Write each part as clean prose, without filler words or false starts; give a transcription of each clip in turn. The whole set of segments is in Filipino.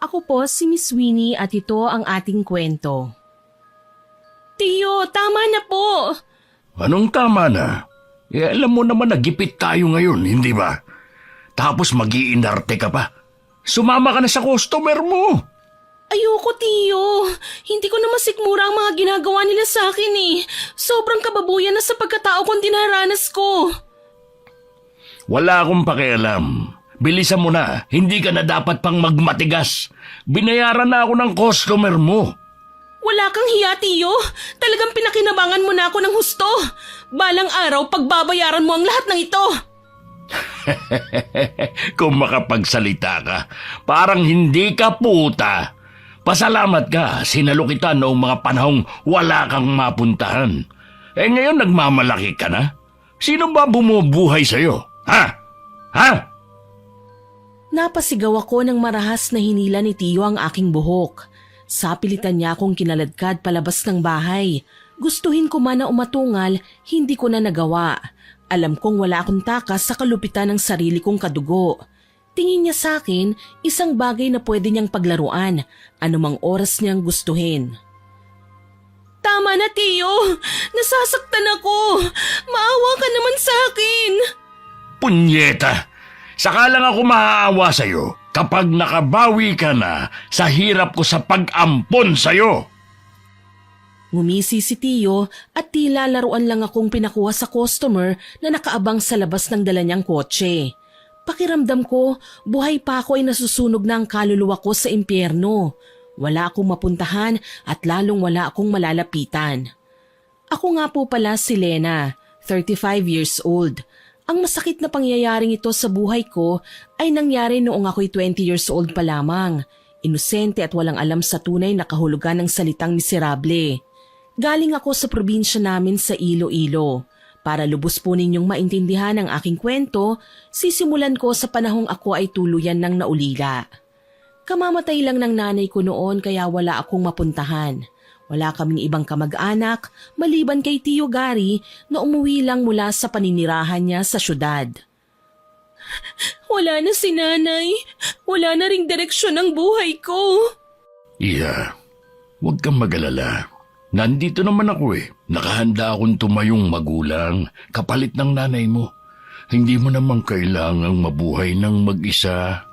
Ako po si Miss Winnie at ito ang ating kwento. Tiyo, tama na po! Anong tama na? Alam mo naman nagipit tayo ngayon, hindi ba? Tapos mag-iinarte ka pa. Sumama ka na sa customer mo. Ayoko, Tiyo. Hindi ko na masikmura ang mga ginagawa nila sa akin eh. Sobrang kababuyan na sa pagkatao kong dinaranas ko. Wala akong pakialam. Bilisan mo na, hindi ka na dapat pang magmatigas. Binayaran na ako ng customer mo. Wala kang hiya, Tiyo. Talagang pinakinabangan mo na ako ng husto. Balang araw, pagbabayaran mo ang lahat ng ito. Kung makapagsalita ka, parang hindi ka puta. Pasalamat ka, sinalo kita noong mga panahong wala kang mapuntahan. Ngayon nagmamalaki ka na? Sino ba bumubuhay sa'yo? Ha? Ha? Napasigaw ako ng marahas na hinila ni Tiyo ang aking buhok. Sapilitan niya akong kinaladkad palabas ng bahay. Gustuhin ko man na umatungal, hindi ko na nagawa. Alam kong wala akong takas sa kalupitan ng sarili kong kadugo. Tingin niya sa akin, isang bagay na pwede niyang paglaruan, anumang oras niyang gustuhin. Tama na, Tiyo! Nasasaktan ako! Maawa ka naman sa akin! Punyeta! Saka lang ako maaawa sa'yo kapag nakabawi ka na sa hirap ko sa pag-ampon sa'yo. Ngumisi si Tiyo at tila laruan lang akong pinakuha sa customer na nakaabang sa labas ng dala niyang kotse. Pakiramdam ko, buhay pa ako ay nasusunog na ang kaluluwa ko sa impyerno. Wala akong mapuntahan at lalong wala akong malalapitan. Ako nga po pala si Lena, 35 years old. Ang masakit na pangyayaring ito sa buhay ko ay nangyari noong ako'y 20 years old pa lamang. Inosente at walang alam sa tunay na kahulugan ng salitang miserable. Galing ako sa probinsya namin sa Iloilo. Para lubos po ninyong maintindihan ang aking kwento, sisimulan ko sa panahong ako ay tuluyan ng naulila. Kamamatay lang ng nanay ko noon kaya wala akong mapuntahan. Wala kaming ibang kamag-anak maliban kay Tiyo Gary na umuwi lang mula sa paninirahan niya sa syudad. Wala na si nanay. Wala na ring direksyon ang buhay ko. Iya, huwag kang mag-alala. Nandito naman ako eh. Nakahanda akong tumayong magulang, kapalit ng nanay mo. Hindi mo naman kailangang mabuhay ng mag-isa.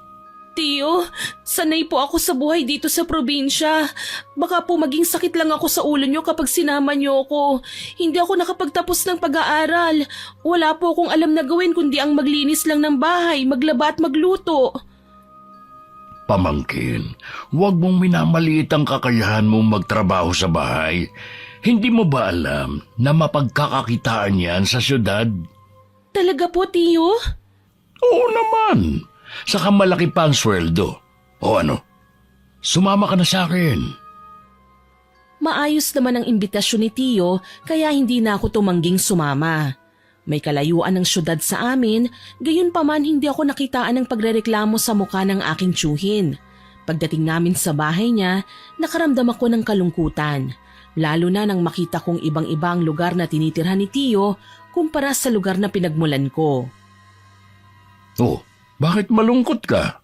Tiyo, sanay po ako sa buhay dito sa probinsya. Baka po maging sakit lang ako sa ulo niyo kapag sinama niyo ako. Hindi ako nakapagtapos ng pag-aaral. Wala po akong alam na gawin kundi ang maglinis lang ng bahay, maglaba at magluto. Pamangkin, huwag mong minamaliit ang kakayahan mong magtrabaho sa bahay. Hindi mo ba alam na mapagkakakitaan yan sa syudad? Talaga po, Tiyo? Oo naman. Saka malaki pa ang sweldo. O ano? Sumama ka na sa akin. Maayos naman ang imbitasyon ni Tiyo kaya hindi na ako tumangging sumama. May kalayuan ng syudad sa amin, gayon pa man hindi ako nakitaan ng pagrereklamo sa mukha ng aking tiyuhin. Pagdating namin sa bahay niya, nakaramdam ako ng kalungkutan. Lalo na nang makita kong ibang-ibang lugar na tinitirhan ni Tiyo kumpara sa lugar na pinagmulan ko. Oh, bakit malungkot ka?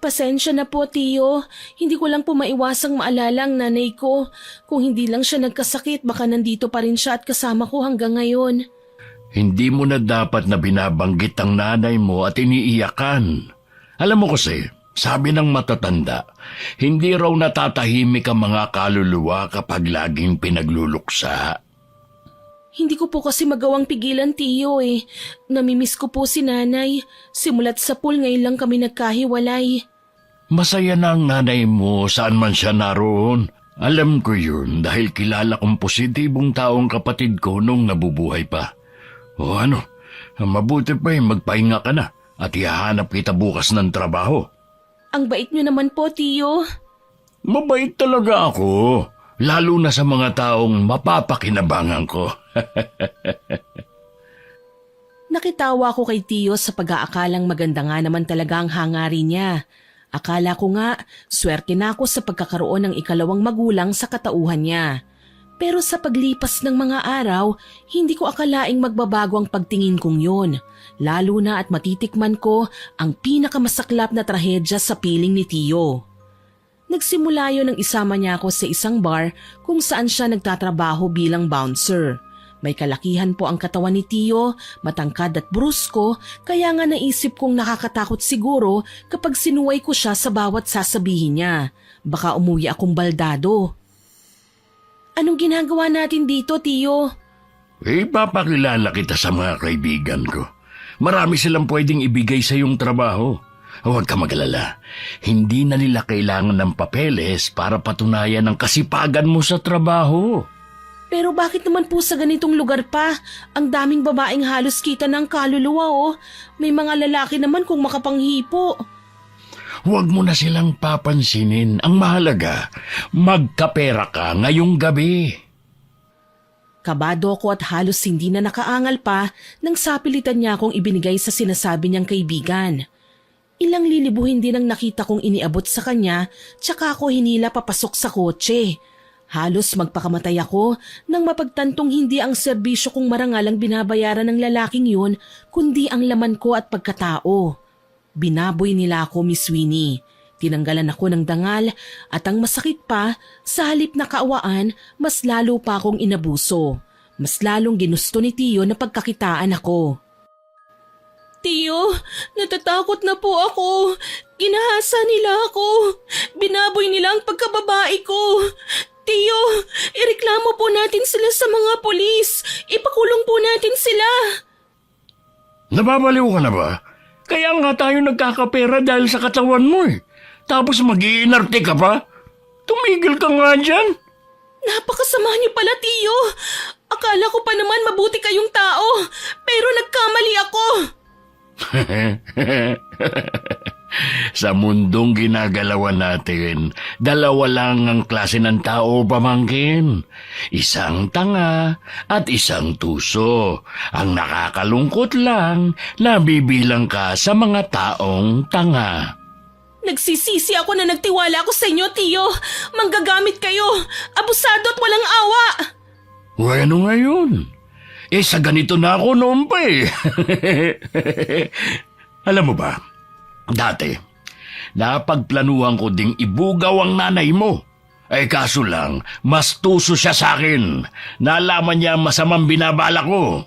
Pasensya na po, Tiyo. Hindi ko lang po maiwasang maalala ang nanay ko. Kung hindi lang siya nagkasakit, baka nandito pa rin siya at kasama ko hanggang ngayon. Hindi mo na dapat na binabanggit ang nanay mo at iniiyakan. Alam mo kasi, sabi ng matatanda, hindi raw natatahimik ang mga kaluluwa kapag laging pinagluluksa. Hindi ko po kasi magawang pigilan, Tiyo eh. Namimiss ko po si nanay. Simulat sa pool ngayon lang kami nagkahiwalay. Masaya na ang nanay mo saan man siya naroon. Alam ko yun dahil kilala kong positibong taong kapatid ko nung nabubuhay pa. O ano, mabuti pa magpahinga ka na at ihahanap kita bukas ng trabaho. Ang bait niyo naman po, Tiyo. Mabait talaga ako, lalo na sa mga taong mapapakinabangan ko. Nakitawa ko kay Tiyo sa pag-aakalang maganda nga naman talaga ang hangarin niya. Akala ko nga, swerte na ako sa pagkakaroon ng ikalawang magulang sa katauhan niya. Pero sa paglipas ng mga araw, hindi ko akalaing magbabago ang pagtingin kong yun. Lalo na at matitikman ko ang pinakamasaklap na trahedya sa piling ni Tiyo. Nagsimula yun nang isama niya ako sa isang bar kung saan siya nagtatrabaho bilang bouncer. May kalakihan po ang katawan ni Tio, matangkad at brusko, kaya nga naisip kong nakakatakot siguro kapag sinuway ko siya sa bawat sasabihin niya. Baka umuwi akong baldado. Anong ginagawa natin dito, Tio? Ipapakilala kita sa mga kaibigan ko. Marami silang pwedeng ibigay sa iyong trabaho. Huwag ka magalala. Hindi na nila kailangan ng papeles para patunayan ang kasipagan mo sa trabaho. Pero bakit naman po sa ganitong lugar pa? Ang daming babaeng halos kita ng kaluluwa oh. May mga lalaki naman kung makapanghipo. Huwag mo na silang papansinin. Ang mahalaga, magkapera ka ngayong gabi. Kabado ko at halos hindi na nakaangal pa nang sapilitan niya akong ibinigay sa sinasabi niyang kaibigan. Ilang lilibuhin din ang nakita kong iniabot sa kanya tsaka ako hinila papasok sa kotse. Halos magpakamatay ako nang mapagtantong hindi ang serbisyo kong marangal ang binabayaran ng lalaking yun kundi ang laman ko at pagkatao. Binaboy nila ako, Miss Winnie. Tinanggalan ako ng dangal at ang masakit pa, sa halip na kaawaan, mas lalo pa akong inabuso. Mas lalong ginusto ni Tio na pagkakitaan ako. Tio, natatakot na po ako. Ginahasa nila ako. Binaboy nila ang pagkababae ko. Tio, ireklamo po natin sila sa mga pulis. Ipakulong po natin sila. Nababaliw ka na ba? Kaya nga tayo nagkakapera dahil sa katawan mo eh. Tapos mag-iinarte ka pa? Tumigil ka nga dyan. Napakasama niyo pala, Tio. Akala ko pa naman mabuti kayong tao. Pero nagkamali ako. Sa mundong ginagalawan natin, dalawa lang ang klase ng tao, pamangkin. Isang tanga at isang tuso. Ang nakakalungkot lang, nabibilang ka sa mga taong tanga. Nagsisisi ako na nagtiwala ako sa inyo, Tio. Manggagamit kayo. Abusado at walang awa. Ano ngayon? Sa ganito na ako noon pa eh. Alam mo ba, dati, napagplanuhan ko ding ibugaw ang nanay mo. Kaso lang, mas tuso siya sa akin. Nalaman niya ang masamang binabala ko.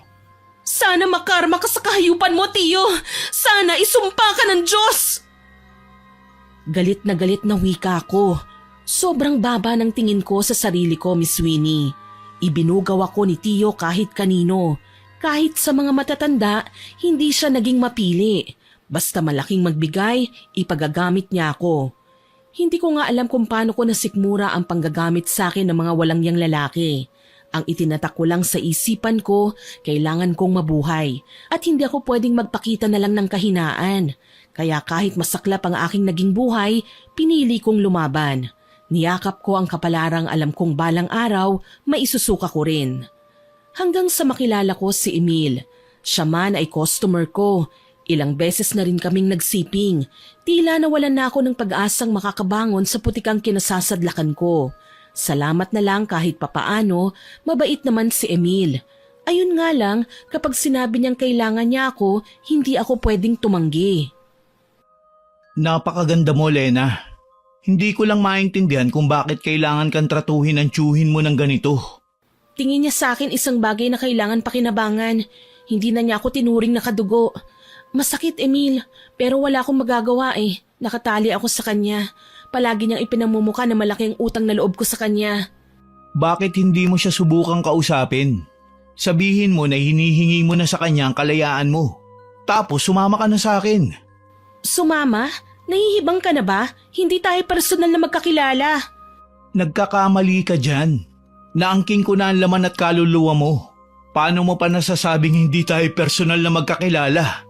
Sana makarma ka sa kahayupan mo, Tio. Sana isumpa ka ng Diyos. Galit na wika ko. Sobrang baba ng tingin ko sa sarili ko, Miss Winnie. Ibinugaw ako ni Tio kahit kanino. Kahit sa mga matatanda, hindi siya naging mapili. Basta malaking magbigay, ipagagamit niya ako. Hindi ko nga alam kung paano ko nasikmura ang panggagamit sa akin ng mga walangyang lalaki. Ang itinatak ko lang sa isipan ko, kailangan kong mabuhay. At hindi ako pwedeng magpakita na lang ng kahinaan. Kaya kahit masaklap ang aking naging buhay, pinili kong lumaban. Niyakap ko ang kapalarang alam kong balang araw, maisusuka ko rin. Hanggang sa makilala ko si Emil. Siya man ay customer ko. Ilang beses na rin kaming nagsiping. Tila nawalan na ako ng pag-asang makakabangon sa putikang kinasasadlakan ko. Salamat na lang kahit papaano, mabait naman si Emil. Ayun nga lang, kapag sinabi niyang kailangan niya ako, hindi ako pwedeng tumanggi. Napakaganda mo, Lena. Hindi ko lang maintindihan kung bakit kailangan kang tratuhin ang tiyuhin mo ng ganito. Tingin niya sa akin isang bagay na kailangan pakinabangan. Hindi na niya ako tinuring na kadugo. Masakit, Emil, pero wala akong magagawa eh. Nakatali ako sa kanya. Palagi niyang ipinamumuka na malaki ang utang na loob ko sa kanya. Bakit hindi mo siya subukang kausapin? Sabihin mo na hinihingi mo na sa kanya ang kalayaan mo. Tapos sumama ka na sa akin. Sumama? Nahihibang ka na ba? Hindi tayo personal na magkakilala. Nagkakamali ka dyan. Naangking ko na ang laman at kaluluwa mo. Paano mo pa nasasabing hindi tayo personal na magkakilala?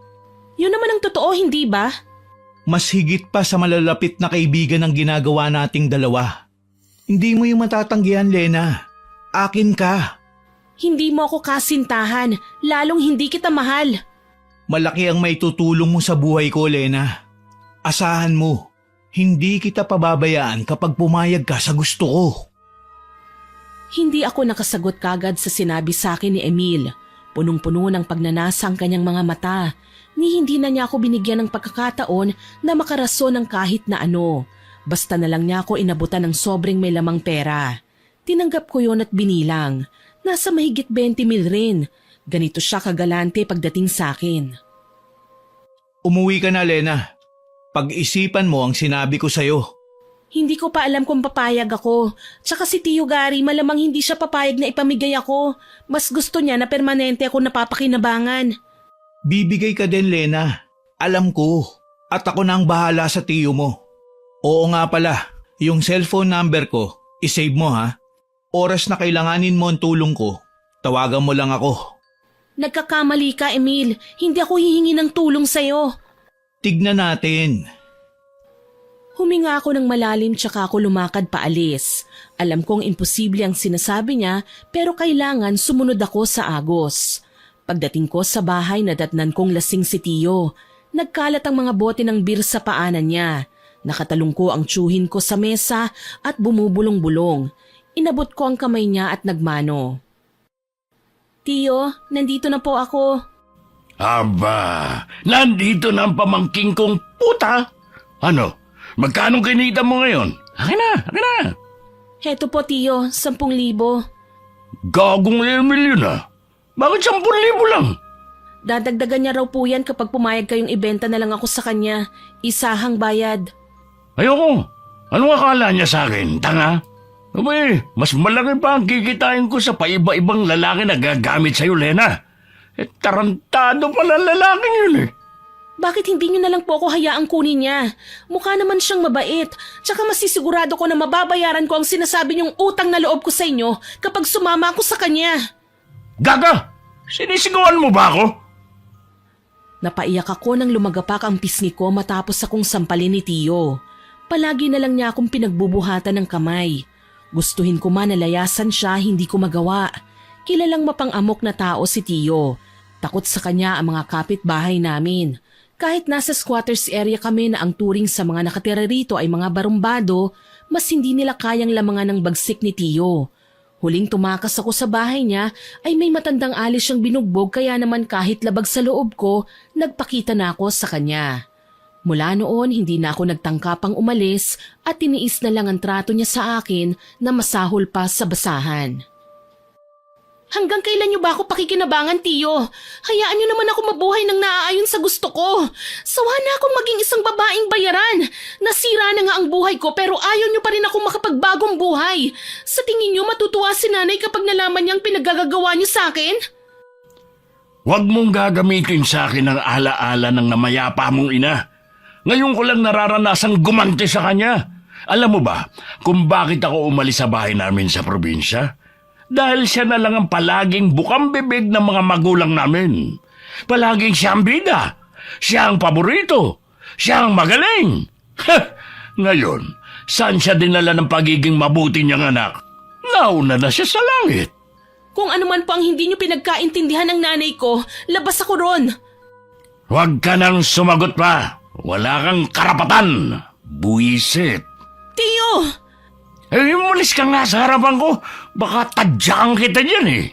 Yun naman ang totoo, hindi ba? Mas higit pa sa malalapit na kaibigan ang ginagawa nating dalawa. Hindi mo yung matatanggihan, Lena. Akin ka. Hindi mo ako kasintahan, lalong hindi kita mahal. Malaki ang may tutulong mo sa buhay ko, Lena. Asahan mo, hindi kita pababayaan kapag pumayag ka sa gusto ko. Hindi ako nakasagot kagad sa sinabi sa akin ni Emil. Punong-puno ng pagnanasa ang kanyang mga mata. Ni hindi na niya ako binigyan ng pagkakataon na makarason ng kahit na ano. Basta na lang niya ako inabutan ng sobrang may lamang pera. Tinanggap ko yon at binilang. Nasa mahigit 20 mil rin. Ganito siya kagalante pagdating sa akin. Umuwi ka na, Lena. Pag-isipan mo ang sinabi ko sa'yo. Hindi ko pa alam kung papayag ako. Tsaka si Tio Gary malamang hindi siya papayag na ipamigay ako. Mas gusto niya na permanente ako napapakinabangan. Bibigay ka din, Lena. Alam ko. At ako na ang bahala sa tiyo mo. Oo nga pala, yung cellphone number ko, isave mo ha. Oras na kailanganin mo ang tulong ko, tawagan mo lang ako. Nagkakamali ka, Emil. Hindi ako hihingi ng tulong sa'yo. Tignan natin. Huminga ako ng malalim tsaka ako lumakad paalis. Alam kong imposible ang sinasabi niya pero kailangan sumunod ako sa agos. Pagdating ko sa bahay nadatnan kong lasing si Tio. Nagkalat ang mga bote ng beer sa paanan niya. Nakatalong ko ang tsuhin ko sa mesa at bumubulong-bulong. Inabot ko ang kamay niya at nagmano. Tio, nandito na po ako. Aba, nandito na ang pamangking kong puta. Ano, magkano kinita mo ngayon? Akin na. Heto po, Tio, 10,000. Gagong Emil yun ah. Bakit 10,000 lang? Dadagdagan niya raw po yan kapag pumayag kayong ibenta na lang ako sa kanya. Isahang bayad. Ayoko. Anong akala niya sa akin? Tanga? Abay, mas malaki pa ang kikitain ko sa paiba-ibang lalaki na gagamit sa'yo, Lena. Tarantado pala lalaking yun eh. Bakit hindi niyo na lang po ako hayaang kunin niya? Mukha naman siyang mabait. Tsaka masisigurado ko na mababayaran ko ang sinasabi niyong utang na loob ko sa inyo kapag sumama ako sa kanya. Gaga! Sinisigawan mo ba ako? Napaiyak ako nang lumagapak ang pisngi ko matapos akong sampalin ni Tio. Palagi na lang niya akong pinagbubuhatan ng kamay. Gustuhin ko man na layasan siya, hindi ko magawa. Kilalang mapang-amok na tao si Tio. Takot sa kanya ang mga kapitbahay namin. Kahit nasa squatters area kami na ang turing sa mga nakatira rito ay mga barumbado, mas hindi nila kayang lamangan ng bagsik ni Tio. Huling tumakas ako sa bahay niya ay may matandang alis siyang binugbog kaya naman kahit labag sa loob ko, nagpakita na ako sa kanya. Mula noon, hindi na ako nagtangkapang umalis at tiniis na lang ang trato niya sa akin na masahol pa sa basahan. Hanggang kailan niyo ba ako pakikinabangan, Tio? Hayaan niyo naman ako mabuhay ng naaayon sa gusto ko. Sawa na akong maging isang babaeng bayaran. Nasira na nga ang buhay ko pero ayaw niyo pa rin akong makapagbagong buhay. Sa tingin niyo matutuwa si nanay kapag nalaman niyang pinaggagawa niyo sa akin? Huwag mong gagamitin sa akin ang alaala ng namayapa mong ina. Ngayon ko lang nararanasang gumanti sa kanya. Alam mo ba kung bakit ako umalis sa bahay namin sa probinsya? Dahil siya na lang ang palaging bukang bibig ng mga magulang namin. Palaging siya ang bida. Siya ang paborito. Siya ang magaling. Ngayon, saan siya dinala ng pagiging mabuti niyang anak? Nauna na siya sa langit. Kung ano man po ang hindi niyo pinagkaintindihan ng nanay ko, labas ako ron. Huwag ka nang sumagot pa. Wala kang karapatan. Buwisit. Tio! Umalis ka nga sa harapan ko. Baka tadyaan kita dyan eh.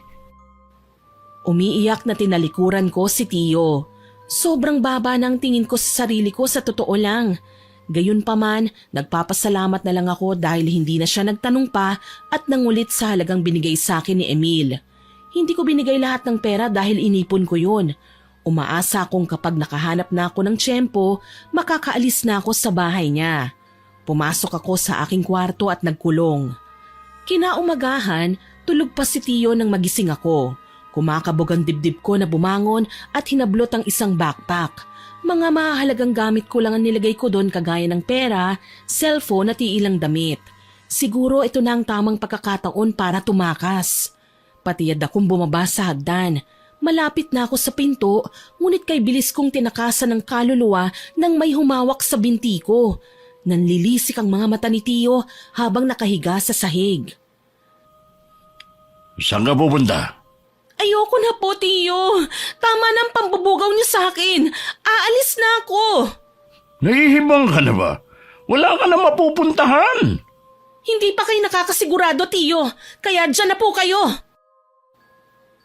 Umiiyak na tinalikuran ko si Tio. Sobrang baba ng tingin ko sa sarili ko sa totoo lang. Gayunpaman, nagpapasalamat na lang ako dahil hindi na siya nagtanong pa at nangulit sa halagang binigay sa akin ni Emil. Hindi ko binigay lahat ng pera dahil inipon ko yun. Umaasa akong kapag nakahanap na ako ng tiyempo, makakaalis na ako sa bahay niya. Pumasok ako sa aking kwarto at nagkulong. Kinaumagahan, tulog pa si Tio nang magising ako. Kumakabog ang dibdib ko na bumangon at hinablot ang isang backpack. Mga mahalagang gamit ko lang ang nilagay ko doon kagaya ng pera, cellphone at iilang damit. Siguro ito na ang tamang pagkakataon para tumakas. Patiyad akong bumaba sa hagdan. Malapit na ako sa pinto, ngunit kay bilis kong tinakasan ng kaluluwa nang may humawak sa binti ko. Nanlilisik ang mga mata ni Tio habang nakahiga sa sahig. Saan ka pupunta? Ayoko na po, Tio. Tama na ang pambubugaw niyo sa akin. Aalis na ako. Nahihibang ka na ba? Wala ka na mapupuntahan. Hindi pa kayo nakakasigurado, Tio. Kaya dyan na po kayo.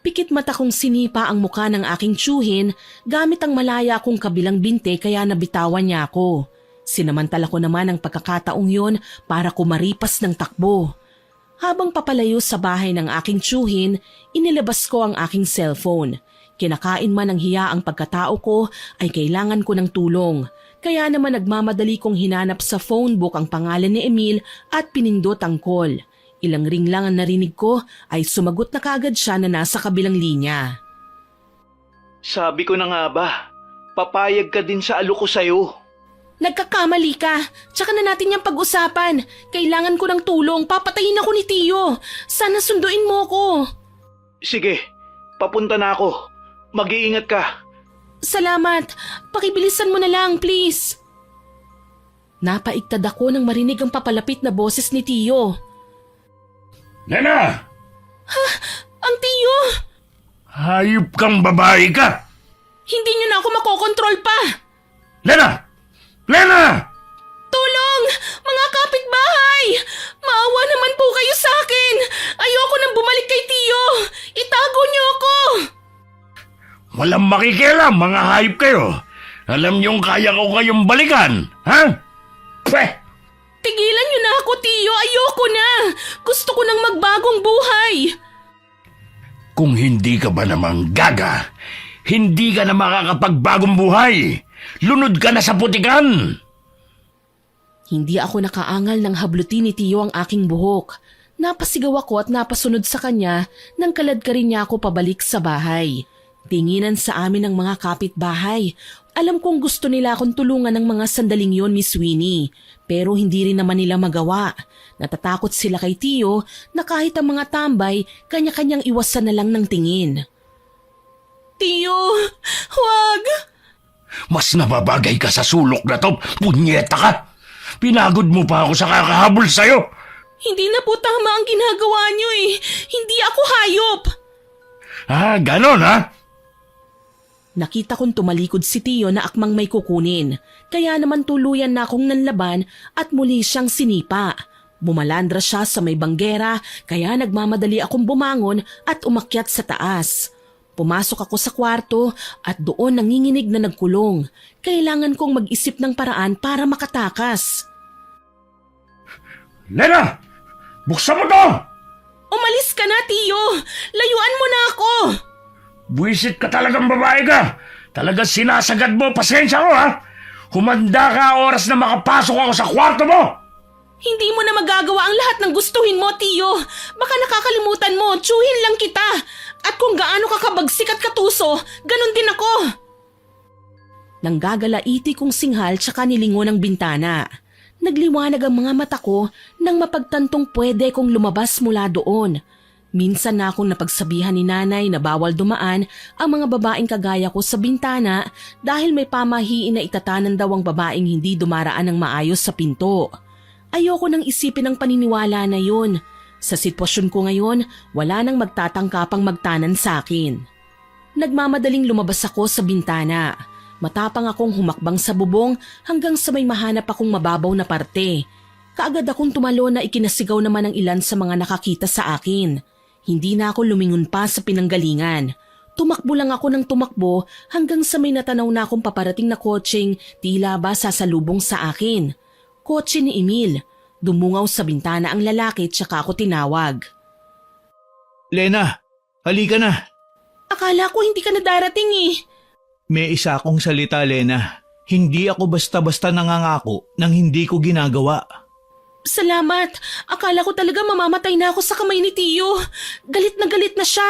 Pikit mata kong sinipa ang muka ng aking tiyuhin gamit ang malaya kong kabilang binte kaya nabitawan niya ako. Sinamantala ko naman ang pagkakataong yun para kumaripas ng takbo. Habang papalayo sa bahay ng aking tiyuhin, inilabas ko ang aking cellphone. Kinakain man ng hiya ang pagkatao ko ay kailangan ko ng tulong. Kaya naman nagmamadali kong hinanap sa phone book ang pangalan ni Emil at pinindot ang call. Ilang ring lang ang narinig ko ay sumagot na kagad siya na nasa kabilang linya. Sabi ko na nga ba, papayag ka din sa alo ko sa'yo. Nagkakamali ka. Tsaka na natin yung pag-usapan. Kailangan ko ng tulong. Papatayin ako ni Tio. Sana sunduin mo ko. Sige, papunta na ako. Mag-iingat ka. Salamat. Pakibilisan mo na lang, please. Napaigtad ako nang marinig ang papalapit na boses ni Tio. Lena! Ang Tio! Hayop kang babae ka! Hindi niyo na ako makokontrol pa. Lena! Lena! Tulong! Mga kapitbahay! Maawa naman po kayo sa akin! Ayoko nang bumalik kay Tio! Itago niyo ako! Walang makikialam, mga hayop kayo. Alam niyong kaya ko kayong balikan, ha? Pweh! Tigilan niyo na ako, Tio! Ayoko na! Gusto ko nang magbagong buhay! Kung hindi ka ba namang gaga, hindi ka na makakapagbagong buhay. Lunod ka na sa putikan! Hindi ako nakaangal ng hablutin ni Tio ang aking buhok. Napasigaw ako at napasunod sa kanya nang kaladkarin niya ako pabalik sa bahay. Tinginan sa amin ng mga kapitbahay. Alam kong gusto nila akong tulungan ng mga sandaling yon, Miss Winnie. Pero hindi rin naman nila magawa. Natatakot sila kay Tio na kahit ang mga tambay, kanya-kanyang iwasan na lang ng tingin. Tio, huwag! Mas nababagay ka sa sulok na to, punyeta ka! Pinagod mo pa ako sa kakahabol sa'yo! Hindi na po tama ang ginagawa niyo eh. Hindi ako hayop. Ah, ganon ha? Nakita kong tumalikod si Tio na akmang may kukunin. Kaya naman tuluyan na akong nanlaban at muli siyang sinipa. Bumalandra siya sa may banggera kaya nagmamadali akong bumangon at umakyat sa taas. Pumasok ako sa kwarto at doon nanginginig na nagkulong. Kailangan kong mag-isip ng paraan para makatakas. Lena! Buksan mo to! Umalis ka na, Tio! Layuan mo na ako! Buwisit ka talagang babae ka! Talagang sinasagad mo, pasensya ko ha! Humanda ka oras na makapasok ako sa kwarto mo! Hindi mo na magagawa ang lahat ng gustuhin mo, Tio. Baka nakakalimutan mo, tsuhin lang kita. At kung gaano ka kabagsik at katuso, ganun din ako. Nanggagalaiti kong singhal tsaka nilingon ang bintana. Nagliwanag ang mga mata ko nang mapagtantong pwede kong lumabas mula doon. Minsan na akong napagsabihan ni nanay na bawal dumaan ang mga babaeng kagaya ko sa bintana dahil may pamahiin na itatanan daw ang babaeng hindi dumaraan ng maayos sa pinto. Ayoko nang isipin ang paniniwala na yun. Sa sitwasyon ko ngayon, wala nang magtatangkapang magtanan sa akin. Nagmamadaling lumabas ako sa bintana. Matapang akong humakbang sa bubong hanggang sa may mahanap akong mababaw na parte. Kaagad akong tumalon na ikinasigaw naman ng ilan sa mga nakakita sa akin. Hindi na ako lumingon pa sa pinanggalingan. Tumakbo lang ako ng tumakbo hanggang sa may natanaw na akong paparating na kotseng tila ba sasalubong sa akin. Kotse ni Emil. Dumungaw sa bintana ang lalaki tsaka ako tinawag. Lena, halika na. Akala ko hindi ka na darating eh. May isa akong salita, Lena. Hindi ako basta-basta nangangako nang hindi ko ginagawa. Salamat. Akala ko talaga mamamatay na ako sa kamay ni Tio. Galit na siya.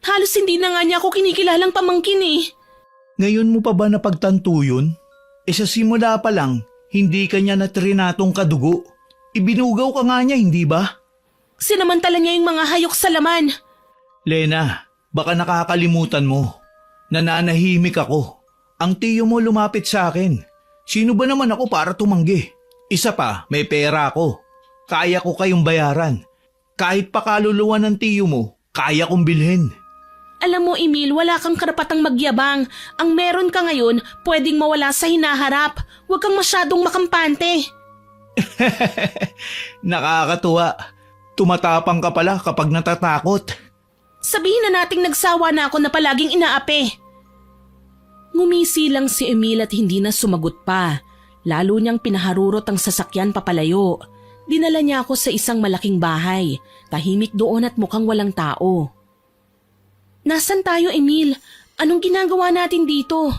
Halos hindi na nga niya ako kinikilalang pamangkin eh. Ngayon mo pa ba napagtanto yun? Sa simula pa lang, hindi ka niya natrinatong kadugo. Ibinugaw ka nga niya, hindi ba? Sinamantala niya yung mga hayok sa laman. Lena, baka nakakalimutan mo. Nananahimik ako. Ang tiyo mo lumapit sa akin. Sino ba naman ako para tumanggi? Isa pa, may pera ako. Kaya ko kayong bayaran. Kahit pa kaluluwa ng tiyo mo, kaya kong bilhin. Alam mo, Emil, wala kang karapatang magyabang. Ang meron ka ngayon, pwedeng mawala sa hinaharap. Huwag kang masyadong makampante. Nakakatuwa. Tumatapang ka pala kapag natatakot. Sabihin na nating nagsawa na ako na palaging inaapi. Ngumisi lang si Emil at hindi na sumagot pa. Lalo niyang pinaharurot ang sasakyan papalayo. Dinala niya ako sa isang malaking bahay. Tahimik doon at mukhang walang tao. Nasaan tayo, Emil? Anong ginagawa natin dito?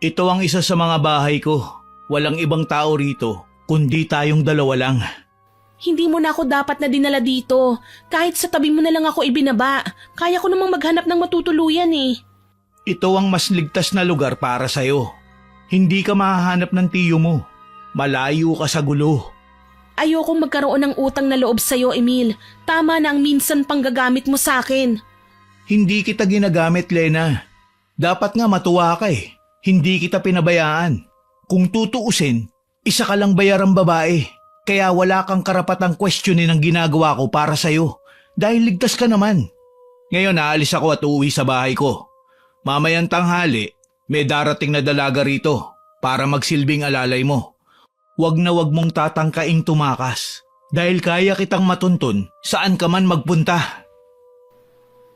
Ito ang isa sa mga bahay ko. Walang ibang tao rito, kundi tayong dalawa lang. Hindi mo na ako dapat na dinala dito. Kahit sa tabi mo na lang ako ibinaba. Kaya ko namang maghanap ng matutuluyan eh. Ito ang mas ligtas na lugar para sa'yo. Hindi ka mahahanap ng tiyo mo. Malayo ka sa gulo. Ayokong magkaroon ng utang na loob sa'yo, Emil. Tama na ang minsan pang gagamit mo sa akin. Hindi kita ginagamit, Lena. Dapat nga matuwa ka eh. Hindi kita pinabayaan. Kung tutuusin, isa ka lang bayarang babae. Kaya wala kang karapatang questionin ang ginagawa ko para sa'yo. Dahil ligtas ka naman. Ngayon aalis ako at uuwi sa bahay ko. Mamayang tanghali, may darating na dalaga rito para magsilbing alalay mo. Wag na wag mong tatangkaing tumakas dahil kaya kitang matuntun saan ka man magpunta.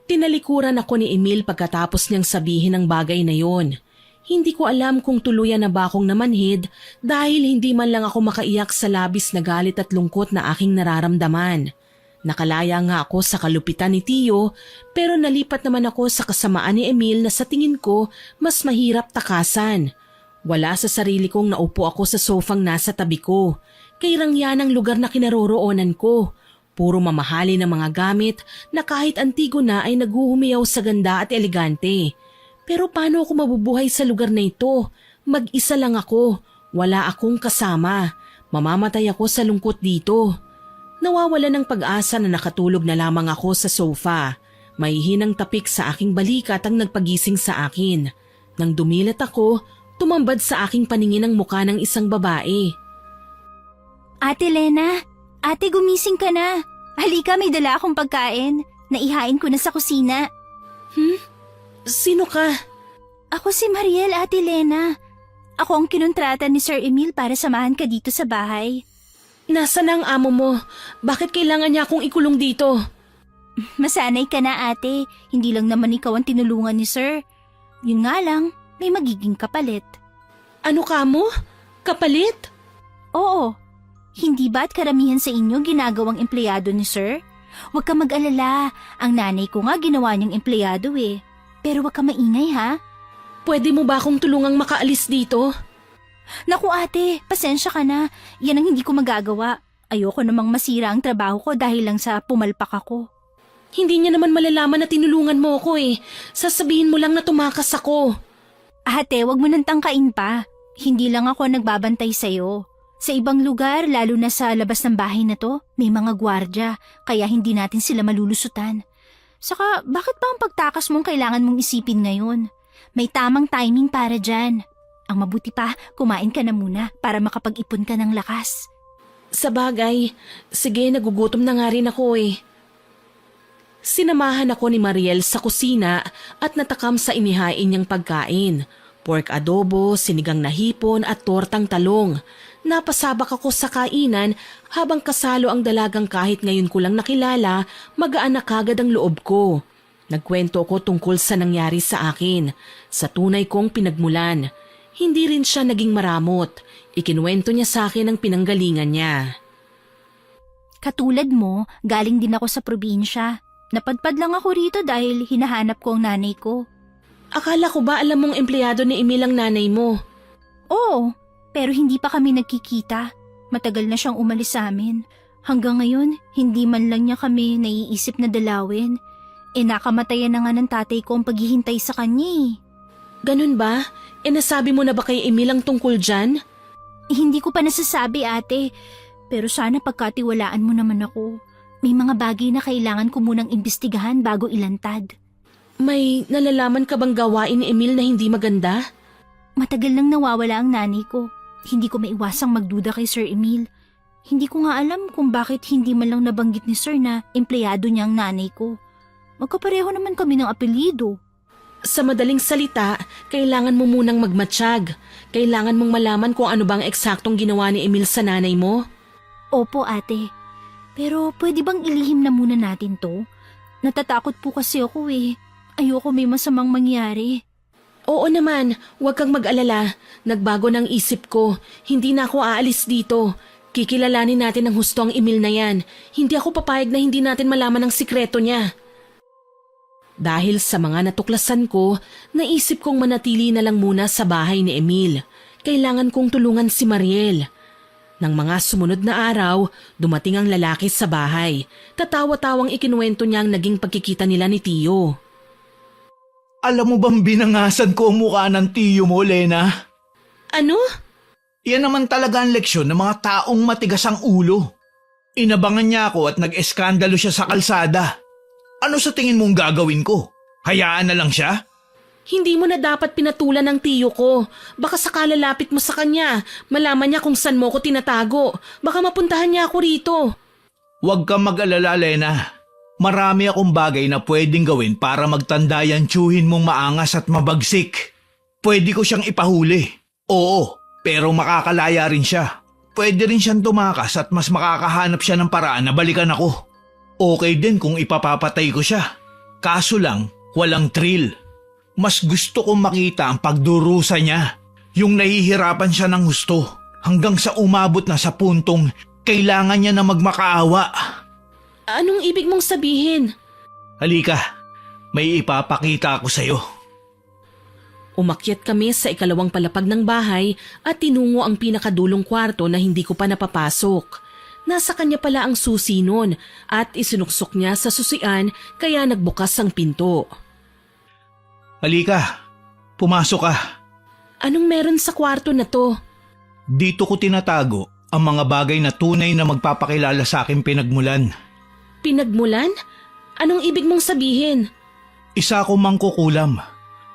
Tinalikuran ako ni Emil pagkatapos niyang sabihin ang bagay na yon. Hindi ko alam kung tuluyan na ba akong namanhid dahil hindi man lang ako makaiyak sa labis na galit at lungkot na aking nararamdaman. Nakalaya nga ako sa kalupitan ni Tiyo pero nalipat naman ako sa kasamaan ni Emil na sa tingin ko mas mahirap takasan. Wala sa sarili kong naupo ako sa sofang nasa tabi ko. Kairang yan ang lugar na kinaroroonan ko. Puro mamahali ng mga gamit na kahit antigo na ay naghuhumiyaw sa ganda at elegante. Pero paano ako mabubuhay sa lugar na ito? Mag-isa lang ako. Wala akong kasama. Mamamatay ako sa lungkot dito. Nawawala ng pag-asa na nakatulog na lamang ako sa sofa. May hinang tapik sa aking balikat ang nagpagising sa akin. Nang dumilat ako, tumambad sa aking paningin ang mukha ng isang babae. Ate Lena, ate gumising ka na. Halika, may dala akong pagkain. Naihain ko na sa kusina. Sino ka? Ako si Mariel, Ate Lena. Ako ang kinontrata ni Sir Emil para samahan ka dito sa bahay. Nasaan ang amo mo? Bakit kailangan niya akong ikulong dito? Masanay ka na, ate. Hindi lang naman ikaw ang tinulungan ni Sir. Yun nga lang, may magiging kapalit. Ano ka mo? Kapalit? Oo. Hindi ba't karamihan sa inyo ginagawang empleyado ni Sir? Huwag ka mag-alala. Ang nanay ko nga ginawa niyang empleyado eh. Pero huwag ka maingay ha. Pwede mo ba akong tulungang makaalis dito? Naku ate, pasensya ka na. Yan ang hindi ko magagawa. Ayoko namang masira ang trabaho ko dahil lang sa pumalpak ako. Hindi niya naman malalaman na tinulungan mo ako eh. Sasabihin mo lang na tumakas ako. Ate, wag mo nang tangkain pa. Hindi lang ako nagbabantay sa'yo. Sa ibang lugar, lalo na sa labas ng bahay na to, may mga gwardya, kaya hindi natin sila malulusutan. Saka, bakit ba ang pagtakas mong kailangan mong isipin ngayon? May tamang timing para dyan. Ang mabuti pa, kumain ka na muna para makapag-ipon ka ng lakas. Sa bagay, sige nagugutom na nga rin ako eh. Sinamahan ako ni Mariel sa kusina at natakam sa inihain niyang pagkain. Pork adobo, sinigang na hipon at tortang talong. Napasabak ako sa kainan habang kasalo ang dalagang kahit ngayon ko lang nakilala, magaan na kagad ang loob ko. Nagkwento ako tungkol sa nangyari sa akin, sa tunay kong pinagmulan. Hindi rin siya naging maramot. Ikinuwento niya sa akin ang pinanggalingan niya. Katulad mo, galing din ako sa probinsya. Napadpad lang ako rito dahil hinahanap ko ang nanay ko. Akala ko ba alam mong empleyado ni Emil ang nanay mo? Oo, pero hindi pa kami nagkikita. Matagal na siyang umalis sa amin. Hanggang ngayon, hindi man lang niya kami naiisip na dalawin. Nakamatayan na nga ng tatay ko ang paghihintay sa kanya eh. Ganun ba? Nasabi mo na ba kay Emil ang tungkol dyan? Hindi ko pa nasasabi ate, pero sana pagkatiwalaan mo naman ako. May mga bagay na kailangan ko munang imbestigahan bago ilantad. May nalalaman ka bang gawain ni Emil na hindi maganda? Matagal nang nawawala ang nanay ko. Hindi ko maiwasang magduda kay Sir Emil. Hindi ko nga alam kung bakit hindi man lang nabanggit ni Sir na empleyado niya ang nanay ko. Magkapareho naman kami ng apelyido. Sa madaling salita, kailangan mo munang magmatsyag. Kailangan mong malaman kung ano bang eksaktong ginawa ni Emil sa nanay mo. Opo ate, pero pwede bang ilihim na muna natin to? Natatakot po kasi ako eh. Ayoko may masamang mangyari. Oo naman, huwag kang mag-alala. Nagbago ng isip ko. Hindi na ako aalis dito. Kikilalanin natin ang husto ang Emil na yan. Hindi ako papayag na hindi natin malaman ang sikreto niya. Dahil sa mga natuklasan ko, naisip kong manatili na lang muna sa bahay ni Emil. Kailangan kong tulungan si Mariel. Nang mga sumunod na araw, dumating ang lalaki sa bahay. Tatawa-tawang ikinuwento niya ang naging pagkikita nila ni Tio. Alam mo bang binangasan ko ang mukha ng tiyo mo, Lena? Ano? Yan naman talaga ang leksyon ng mga taong matigas ang ulo. Inabangan niya ako at nag-eskandalo siya sa kalsada. Ano sa tingin mong gagawin ko? Hayaan na lang siya? Hindi mo na dapat pinatulan ng tiyo ko. Baka sakala lapit mo sa kanya, malaman niya kung saan mo ko tinatago. Baka mapuntahan niya ako rito. Huwag kang mag-alala, Lena. Marami akong bagay na pwedeng gawin para magtanda yan tiyuhin mong maangas at mabagsik. Pwede ko siyang ipahuli. Oo, pero makakalaya rin siya. Pwede rin siyang tumakas at mas makakahanap siya ng paraan na balikan ako. Okay din kung ipapapatay ko siya. Kaso lang, walang thrill. Mas gusto kong makita ang pagdurusa niya. Yung nahihirapan siya ng husto hanggang sa umabot na sa puntong kailangan niya na magmakaawa. Anong ibig mong sabihin? Halika, may ipapakita ako sa'yo. Umakyat kami sa ikalawang palapag ng bahay at tinungo ang pinakadulong kwarto na hindi ko pa napapasok. Nasa kanya pala ang susi nun at isinuksok niya sa susian kaya nagbukas ang pinto. Halika, pumasok ka. Anong meron sa kwarto na to? Dito ko tinatago ang mga bagay na tunay na magpapakilala sa aking pinagmulan. Pinagmulan? Anong ibig mong sabihin? Isa akong mangkukulam.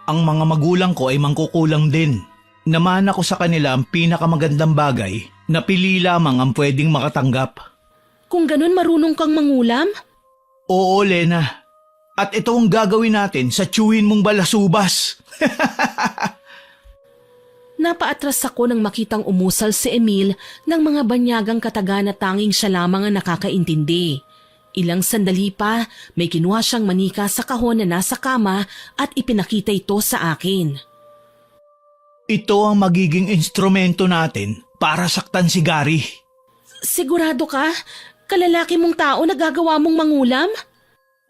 Ang mga magulang ko ay mangkukulam din. Namana ko sa kanila ang pinakamagandang bagay na pili lamang ang pwedeng makatanggap. Kung ganun marunong kang mangulam? Oo, Lena. At ito ang gagawin natin sa tiyuhin mong balasubas. Napaatras ako nang makitang umusal si Emil ng mga banyagang kataga na tanging siya lamang ang nakakaintindi. Ilang sandali pa, may kinuha siyang manika sa kahon na nasa kama at ipinakita ito sa akin. Ito ang magiging instrumento natin para saktan si Gary. Sigurado ka? Kalalaki mong tao na gagawa mong mangulam?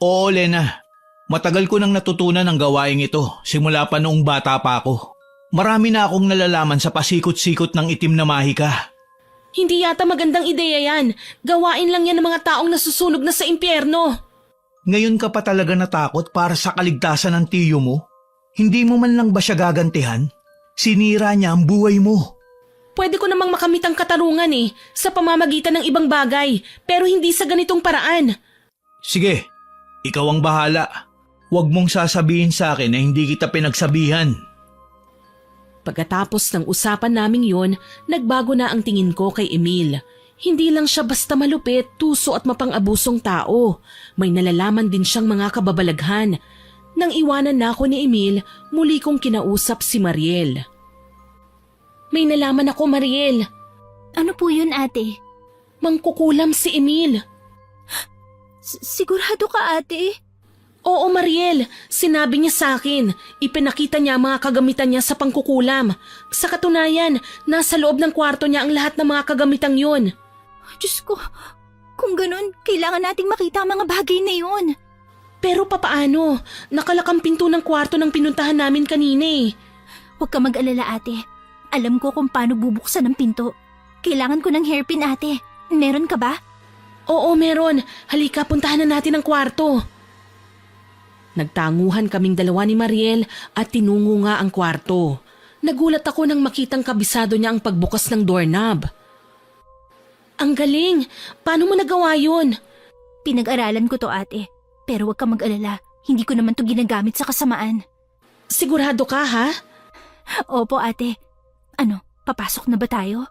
Oo, Lena. Matagal ko nang natutunan ang gawaing ito simula pa noong bata pa ako. Marami na akong nalalaman sa pasikot-sikot ng itim na mahika. Hindi yata magandang ideya yan. Gawain lang yan ng mga taong nasusunog na sa impyerno. Ngayon ka pa talaga natakot para sa kaligtasan ng tiyo mo? Hindi mo man lang ba siya gagantihan? Sinira niya ang buhay mo. Pwede ko namang makamit ang katarungan sa pamamagitan ng ibang bagay, pero hindi sa ganitong paraan. Sige, ikaw ang bahala. Huwag mong sasabihin sa akin na hindi kita pinagsabihan. Pagkatapos ng usapan naming yon, nagbago na ang tingin ko kay Emil. Hindi lang siya basta malupit, tuso at mapang-abusong tao. May nalalaman din siyang mga kababalaghan. Nang iwanan na ako ni Emil, muli kong kinausap si Mariel. May nalaman ako, Mariel. Ano po yun, ate? Mangkukulam si Emil. Sigurado ka, ate? Oo, Mariel. Sinabi niya sa akin. Ipinakita niya ang mga kagamitan niya sa pangkukulam. Sa katunayan, nasa loob ng kwarto niya ang lahat ng mga kagamitang yun. Diyos ko, kung ganun, kailangan nating makita ang mga bagay na yun. Pero papaano? Nakalakang pinto ng kwarto ng pinuntahan namin kanina Huwag ka mag-alala, ate. Alam ko kung paano bubuksan ang pinto. Kailangan ko ng hairpin, ate. Meron ka ba? Oo, meron. Halika, puntahan na natin ang kwarto. Nagtanguhan kaming dalawa ni Mariel at tinungo nga ang kwarto. Nagulat ako nang makitang kabisado niya ang pagbukas ng doorknob. Ang galing! Paano mo nagawa yun? Pinag-aralan ko to, ate. Pero huwag ka mag-alala. Hindi ko naman to ginagamit sa kasamaan. Sigurado ka, ha? Opo, ate. Ano, papasok na ba tayo?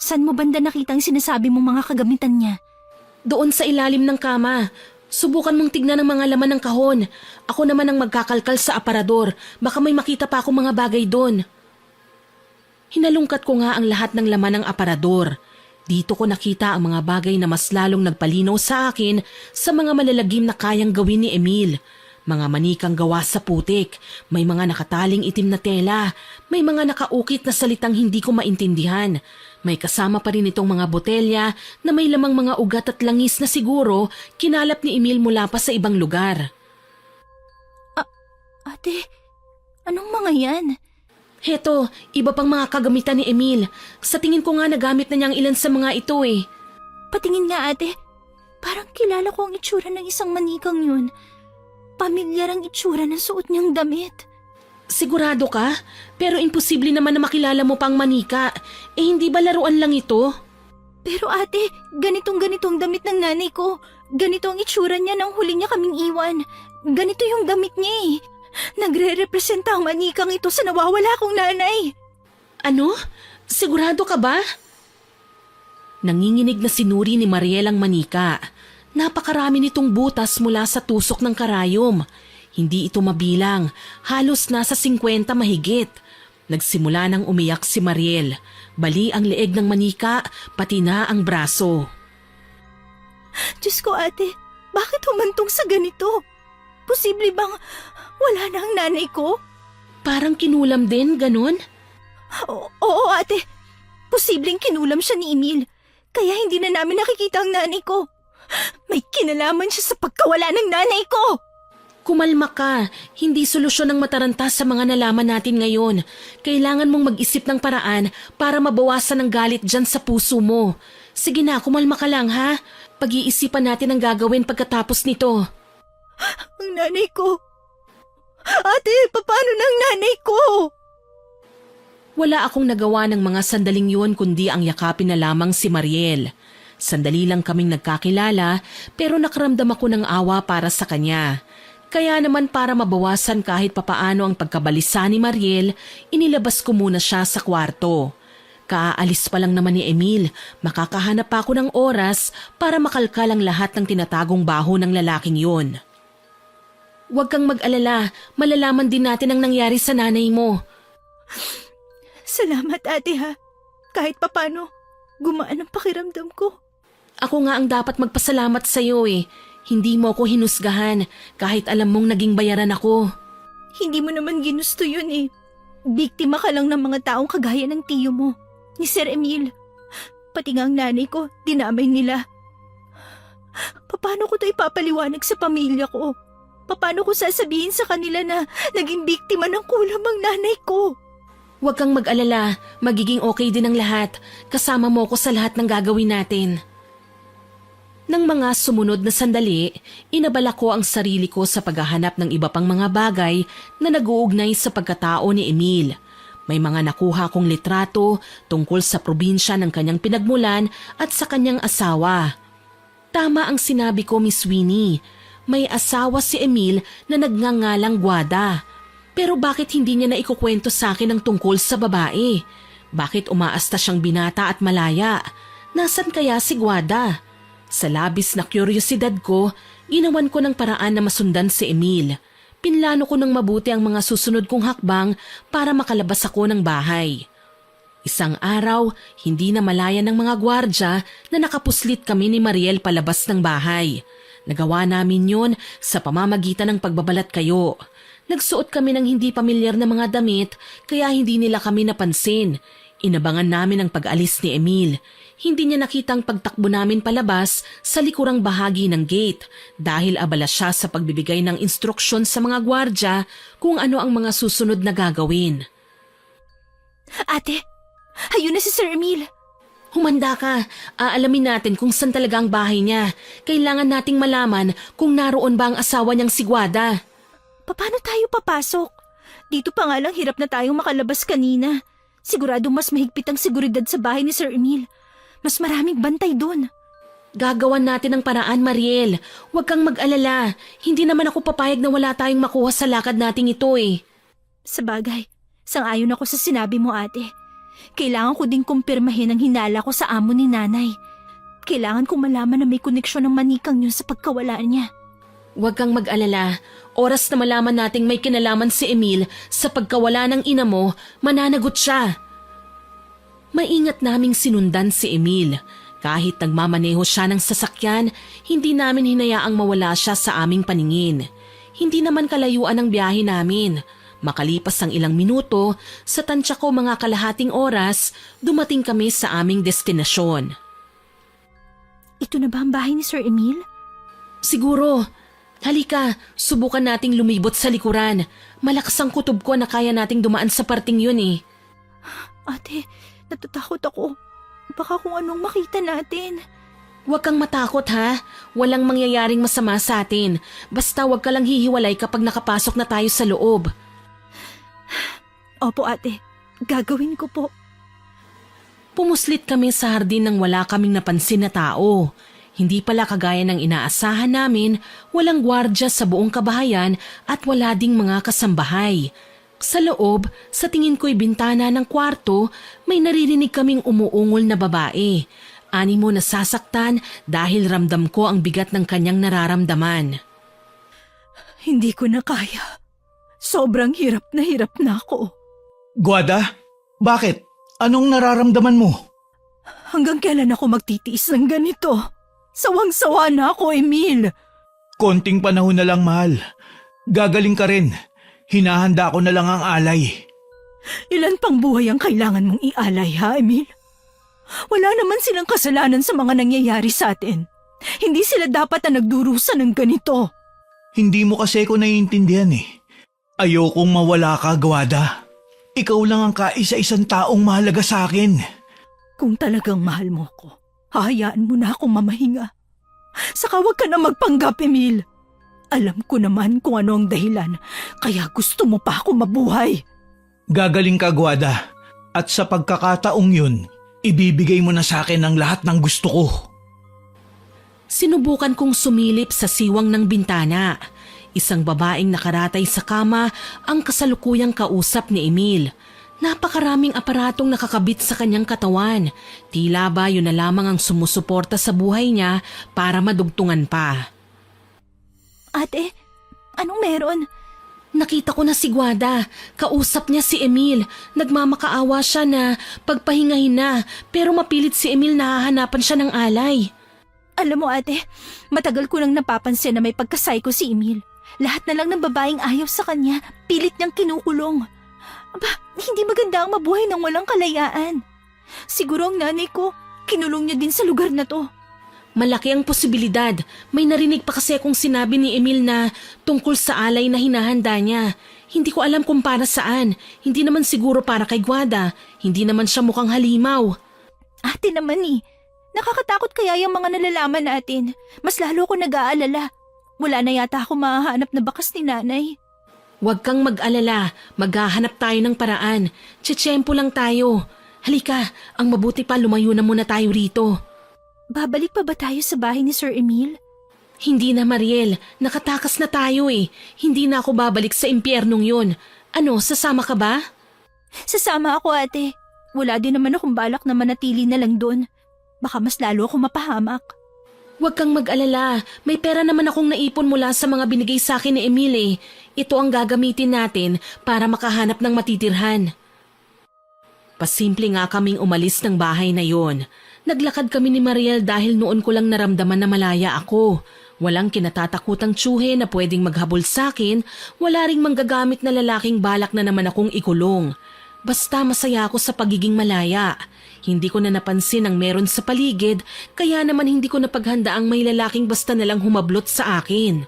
Saan mo banda nakita ang sinasabi mong mga kagamitan niya? Doon sa ilalim ng kama. Subukan mong tignan ang mga laman ng kahon. Ako naman ang magkakalkal sa aparador. Baka may makita pa akong mga bagay doon. Hinalungkat ko nga ang lahat ng laman ng aparador. Dito ko nakita ang mga bagay na mas lalong nagpalinaw sa akin sa mga malalagim na kayang gawin ni Emil. Mga manikang gawa sa putik, may mga nakataling itim na tela, may mga nakaukit na salitang hindi ko maintindihan. May kasama pa rin itong mga botelya na may lamang mga ugat at langis na siguro kinalap ni Emil mula pa sa ibang lugar. Ate, anong mga yan? Heto, iba pang mga kagamitan ni Emil. Sa tingin ko nga nagamit na niyang ilan sa mga ito eh. Patingin nga ate, parang kilala ko ang itsura ng isang manikang yun. Pamilyar ang itsura ng suot niyang damit. Sigurado ka? Pero imposible naman na makilala mo pang manika. Eh hindi ba laruan lang ito? Pero ate, ganitong damit ng nanay ko. Ganito ang itsura niya nang huli niya kaming iwan. Ganito yung damit niya eh. Nagre-representa ang manikang ito sa nawawala kong nanay. Ano? Sigurado ka ba? Nanginginig na sinuri ni Mariel ang manika. Napakarami nitong butas mula sa tusok ng karayom. Hindi ito mabilang, halos nasa 50 mahigit. Nagsimula nang umiyak si Mariel. Bali ang leeg ng manika, pati na ang braso. Diyos ko ate, bakit humantong sa ganito? Posible bang wala na ang nanay ko? Parang kinulam din, ganun? Oo ate, posibleng kinulam siya ni Emil. Kaya hindi na namin nakikita ang nanay ko. May kinalaman siya sa pagkawala ng nanay ko. Kumalma ka, hindi solusyon ang mataranta sa mga nalaman natin ngayon. Kailangan mong mag-isip ng paraan para mabawasan ang galit dyan sa puso mo. Sige na, kumalma ka lang ha. Pag-iisipan natin ang gagawin pagkatapos nito. Ang nanay ko. Ate, paano ng nanay ko? Wala akong nagawa ng mga sandaling yun kundi ang yakapin na lamang si Mariel. Sandali lang kaming nagkakilala pero nakaramdam ako ng awa para sa kanya. Kaya naman para mabawasan kahit papaano ang pagkabalisa ni Mariel, inilabas ko muna siya sa kwarto. Kaalis pa lang naman ni Emil, makakahanap pa ako ng oras para makalkal ang lahat ng tinatagong baho ng lalaking yun. Huwag kang mag-alala, malalaman din natin ang nangyari sa nanay mo. Salamat ate ha. Kahit papano, gumaan ang pakiramdam ko. Ako nga ang dapat magpasalamat sa iyo eh. Hindi mo ako hinusgahan kahit alam mong naging bayaran ako. Hindi mo naman ginusto yun eh. Biktima ka lang ng mga taong kagaya ng tiyo mo, ni Sir Emil. Pati nga ang nanay ko, dinamay nila. Paano ko ito ipapaliwanag sa pamilya ko? Paano ko sasabihin sa kanila na naging biktima ng kulam ang nanay ko? Huwag kang mag-alala, magiging okay din ang lahat. Kasama mo ko sa lahat ng gagawin natin. Nang mga sumunod na sandali, inabala ko ang sarili ko sa paghahanap ng iba pang mga bagay na nag-uugnay sa pagkatao ni Emil. May mga nakuha kong litrato tungkol sa probinsya ng kanyang pinagmulan at sa kanyang asawa. Tama ang sinabi ko, Miss Winnie. May asawa si Emil na nagngangalang Guada. Pero bakit hindi niya na ikukwento sa akin ang tungkol sa babae? Bakit umaasta siyang binata at malaya? Nasaan kaya si Guada? Sa labis na kuryosidad ko, ginawan ko ng paraan na masundan si Emil. Pinlano ko ng mabuti ang mga susunod kong hakbang para makalabas ako ng bahay. Isang araw, hindi na malaya ng mga gwardya na nakapuslit kami ni Mariel palabas ng bahay. Nagawa namin yun sa pamamagitan ng pagbabalat kayo. Nagsuot kami ng hindi pamilyar na mga damit kaya hindi nila kami napansin. Inabangan namin ang pag-alis ni Emil. Hindi niya nakita ang pagtakbo namin palabas sa likurang bahagi ng gate dahil abala siya sa pagbibigay ng instruksyon sa mga gwardya kung ano ang mga susunod na gagawin. Ate, ayun na si Sir Emil. Humanda ka. Aalamin natin kung saan talaga ang bahay niya. Kailangan nating malaman kung naroon ba ang asawa niyang si Guada. Paano tayo papasok? Dito pa nga lang hirap na tayong makalabas kanina. Sigurado mas mahigpit ang seguridad sa bahay ni Sir Emil. Mas maraming bantay doon. Gagawan natin ng paraan, Mariel. Huwag kang mag-alala. Hindi naman ako papayag na wala tayong makuha sa lakad nating ito eh. Sabagay, sang-ayon ako sa sinabi mo ate. Kailangan ko ding kumpirmahin ang hinala ko sa amo ni nanay. Kailangan kong malaman na may koneksyon ng manikang yun sa pagkawala niya. Huwag kang mag-alala. Oras na malaman nating may kinalaman si Emil sa pagkawala ng ina mo, mananagot siya. Maingat naming sinundan si Emil. Kahit nagmamaneho siya ng sasakyan, hindi namin hinayaang mawala siya sa aming paningin. Hindi naman kalayuan ang biyahe namin. Makalipas ang ilang minuto, sa tansya ko mga kalahating oras, dumating kami sa aming destinasyon. Ito na ba ang bahay ni Sir Emil? Siguro. Halika, subukan nating lumibot sa likuran. Malakas ang kutob ko na kaya nating dumaan sa parting yun eh. Ate, natatakot ako. Baka kung anong makita natin. Huwag kang matakot ha. Walang mangyayaring masama sa atin. Basta huwag ka lang hihiwalay kapag nakapasok na tayo sa loob. Opo ate, gagawin ko po. Pumuslit kami sa hardin nang wala kaming napansin na tao. Hindi pala kagaya ng inaasahan namin, walang gwardya sa buong kabahayan at wala ding mga kasambahay. Sa loob, sa tingin ko'y bintana ng kwarto, may naririnig kaming umuungol na babae. Animo nasasaktan dahil ramdam ko ang bigat ng kanyang nararamdaman. Hindi ko na kaya. Sobrang hirap na ako. Guada, bakit? Anong nararamdaman mo? Hanggang kailan ako magtitiis ng ganito? Sawang-sawa na ako, Emil. Konting panahon na lang, mahal. Gagaling ka rin. Hinahanda ko na lang ang alay. Ilan pang buhay ang kailangan mong ialay, ha, Emil? Wala naman silang kasalanan sa mga nangyayari sa atin. Hindi sila dapat na nagdurusa ng ganito. Hindi mo kasi ko naiintindihan eh. Ayokong mawala ka, Guada. Ikaw lang ang kaisa-isang taong mahalaga sa akin. Kung talagang mahal mo ko, hahayaan mo na akong mamahinga. Saka huwag ka na magpanggap, Emil. Alam ko naman kung ano ang dahilan, kaya gusto mo pa ako mabuhay. Gagaling ka, Guada. At sa pagkakataong yun, ibibigay mo na sa akin ang lahat ng gusto ko. Sinubukan kong sumilip sa siwang ng bintana. Isang babaeng nakaratay sa kama ang kasalukuyang kausap ni Emil. Napakaraming aparatong nakakabit sa kanyang katawan. Tila ba yun na lamang ang sumusuporta sa buhay niya para madugtungan pa. Ate, anong meron? Nakita ko na si Guada. Kausap niya si Emil. Nagmamakaawa siya na pagpahingahin na pero mapilit si Emil na hahanapan siya ng alay. Alam mo ate, matagal ko nang napapansin na may pagka-psycho si Emil. Lahat na lang ng babaeng ayaw sa kanya, pilit niyang kinukulong. Aba, hindi maganda ang mabuhay ng walang kalayaan. Siguro ang nanay ko, kinulong niya din sa lugar na to. Malaki ang posibilidad. May narinig pa kasi kung sinabi ni Emil na tungkol sa alay na hinahanda niya. Hindi ko alam kung para saan. Hindi naman siguro para kay Guada. Hindi naman siya mukhang halimaw. Ate naman nakakatakot kaya yung mga nalalaman natin. Mas lalo ko nag-aalala. Wala na yata ako mahahanap na bakas ni nanay. Huwag kang mag-alala. Maghahanap tayo ng paraan. Tsetsempo lang tayo. Halika, ang mabuti pa lumayo na muna tayo rito. Babalik pa ba tayo sa bahay ni Sir Emil? Hindi na, Mariel. Nakatakas na tayo eh. Hindi na ako babalik sa impyernong yun. Ano, sasama ka ba? Sasama ako ate. Wala din naman akong balak na manatili na lang doon. Baka mas lalo ako mapahamak. Huwag kang mag-alala. May pera naman akong naipon mula sa mga binigay sa akin ni Emil eh. Ito ang gagamitin natin para makahanap ng matitirhan. Pasimple nga kaming umalis ng bahay na yon. Naglakad kami ni Mariel dahil noon ko lang naramdaman na malaya ako. Walang kinatatakutang tsuhe na pwedeng maghabol sa akin, wala ring manggagamit na lalaking balak na naman akong ikulong. Basta masaya ako sa pagiging malaya. Hindi ko na napansin ang meron sa paligid, kaya naman hindi ko napaghanda ang may lalaking basta nalang humablot sa akin.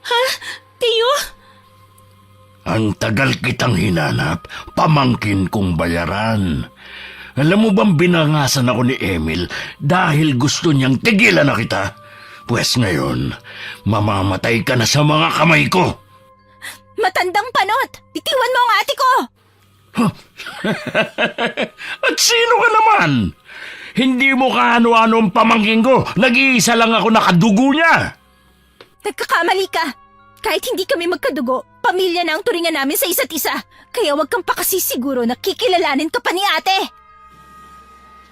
Ha? Tiyo? Ang tagal kitang hinanap, pamangkin kong bayaran. Alam mo bang binangasan ako ni Emil dahil gusto niyang tigilan na kita? Pwes ngayon, mamamatay ka na sa mga kamay ko. Matandang panot! Bitiwan mo ang ate ko! At sino ka naman? Hindi mo kaano-ano ang pamangkin ko. Nag-iisa lang ako nakadugo niya. Nagkakamali ka. Kahit hindi kami magkadugo, pamilya na ang turingan namin sa isa't isa. Kaya wag kang pakasisiguro na kikilalanin ka pa ni ate.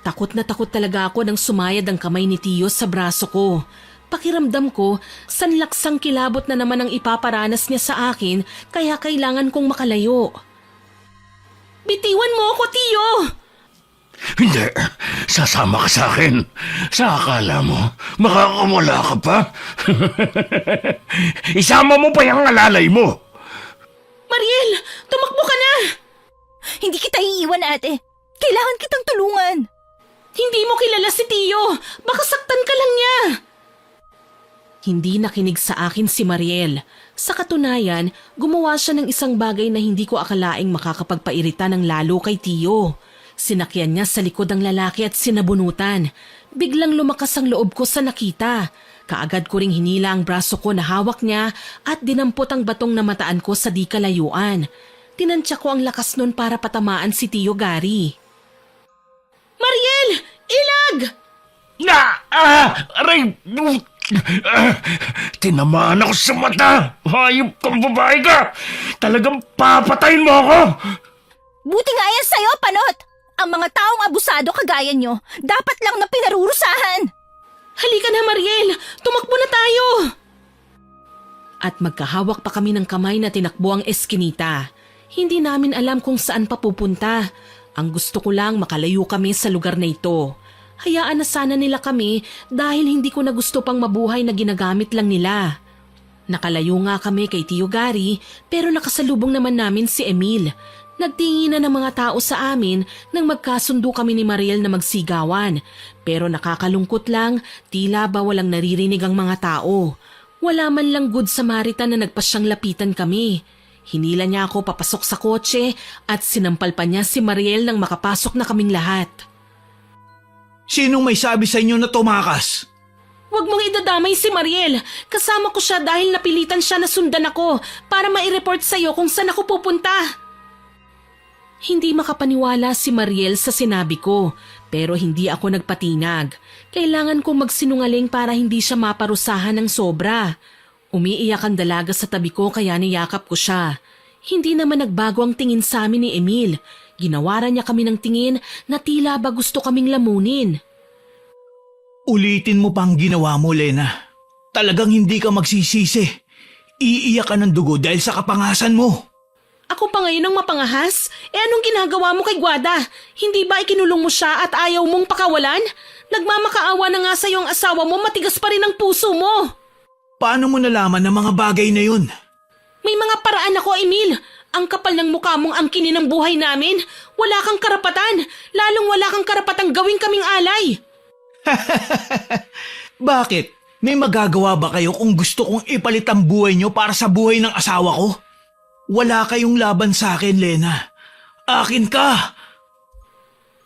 Takot na takot talaga ako nang sumayad ang kamay ni Tiyo sa braso ko. Pakiramdam ko, sanlaksang kilabot na naman ang ipaparanas niya sa akin kaya kailangan kong makalayo. Bitiwan mo ako, Tiyo! Hindi, sasama ka sa akin. Sa akala mo, makakawala ka pa? Isama mo pa yung alalay mo. Mariel, tumakbo ka na! Hindi kita iiwan, ate. Kailangan kitang tulungan. Hindi mo kilala si Tio. Baka saktan ka lang niya. Hindi nakinig sa akin si Mariel. Sa katunayan, gumawa siya ng isang bagay na hindi ko akalaing makakapagpairita ng lalo kay Tio. Sinakyan niya sa likod ang lalaki at sinabunutan. Biglang lumakas ang loob ko sa nakita. Kaagad ko ring hinila ang braso ko na hawak niya at dinampot ang batong na mataan ko sa di kalayuan. Tinansya ko ang lakas nun para patamaan si Tio Gary. Mariel! Ilag! Aray! Tinamaan ako sa mata! Hayop kang babae ka! Talagang papatayin mo ako! Buti nga yan sa'yo, Panot! Ang mga taong abusado kagaya nyo, dapat lang na pinarurusahan! Halika na, Mariel! Tumakbo na tayo! At magkahawak pa kami ng kamay na tinakbo ang eskinita. Hindi namin alam kung saan papupunta. Ang gusto ko lang makalayo kami sa lugar na ito. Hayaan na sana nila kami dahil hindi ko na gusto pang mabuhay na ginagamit lang nila. Nakalayo nga kami kay Tio Gary pero nakasalubong naman namin si Emil. Nagtingin na ng mga tao sa amin nang magkasundo kami ni Mariel na magsigawan. Pero nakakalungkot lang, tila ba walang naririnig ang mga tao. Wala man lang good Samaritan na nagpasyang lapitan kami. Hinila niya ako papasok sa kotse at sinampal pa niya si Mariel nang makapasok na kaming lahat. Sinong may sabi sa inyo na tumakas? Huwag mong idadamay si Mariel. Kasama ko siya dahil napilitan siya na sundan ako para mai-report sa'yo kung saan ako pupunta. Hindi makapaniwala si Mariel sa sinabi ko, pero hindi ako nagpatinag. Kailangan kong magsinungaling para hindi siya maparusahan ng sobra. Umiiyak ang dalaga sa tabi ko kaya niyakap ko siya. Hindi naman nagbago ang tingin sa amin ni Emil. Ginawaran niya kami ng tingin na tila ba gusto kaming lamunin. Ulitin mo pang ginawa mo, Lena. Talagang hindi ka magsisisi. Iiyak ka ng dugo dahil sa kapangasan mo. Ako pa ngayon ang mapangahas? Anong ginagawa mo kay Guada? Hindi ba ikinulong mo siya at ayaw mong pakawalan? Nagmamakaawa na nga sa'yo ang asawa mo, matigas pa rin ang puso mo. Paano mo nalaman ang mga bagay na yun? May mga paraan ako, Emil. Ang kapal ng mukha mong angkinin ng buhay namin. Wala kang karapatan. Lalong wala kang karapatang gawing kaming alay. Bakit? May magagawa ba kayo kung gusto kong ipalit ang buhay nyo para sa buhay ng asawa ko? Wala kayong laban sa akin, Lena. Akin ka!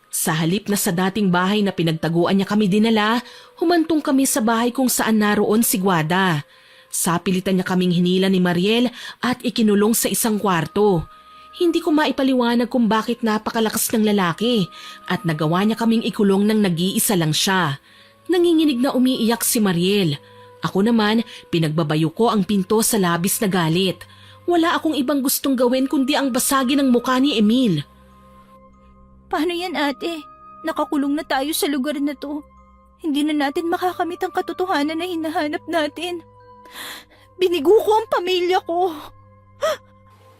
Sa halip na sa dating bahay na pinagtaguan niya kami dinala, humantong kami sa bahay kung saan naroon si Guada. Sapilitan niya kaming hinila ni Mariel at ikinulong sa isang kwarto. Hindi ko maipaliwanag kung bakit napakalakas ng lalaki at nagawa niya kaming ikulong nang nag-iisa lang siya. Nanginginig na umiiyak si Mariel. Ako naman, pinagbabayo ko ang pinto sa labis na galit. Wala akong ibang gustong gawin kundi ang basagin ang mukha ni Emil. Paano yan, ate? Nakakulong na tayo sa lugar na to. Hindi na natin makakamit ang katotohanan na hinahanap natin. Binigo ko ang pamilya ko.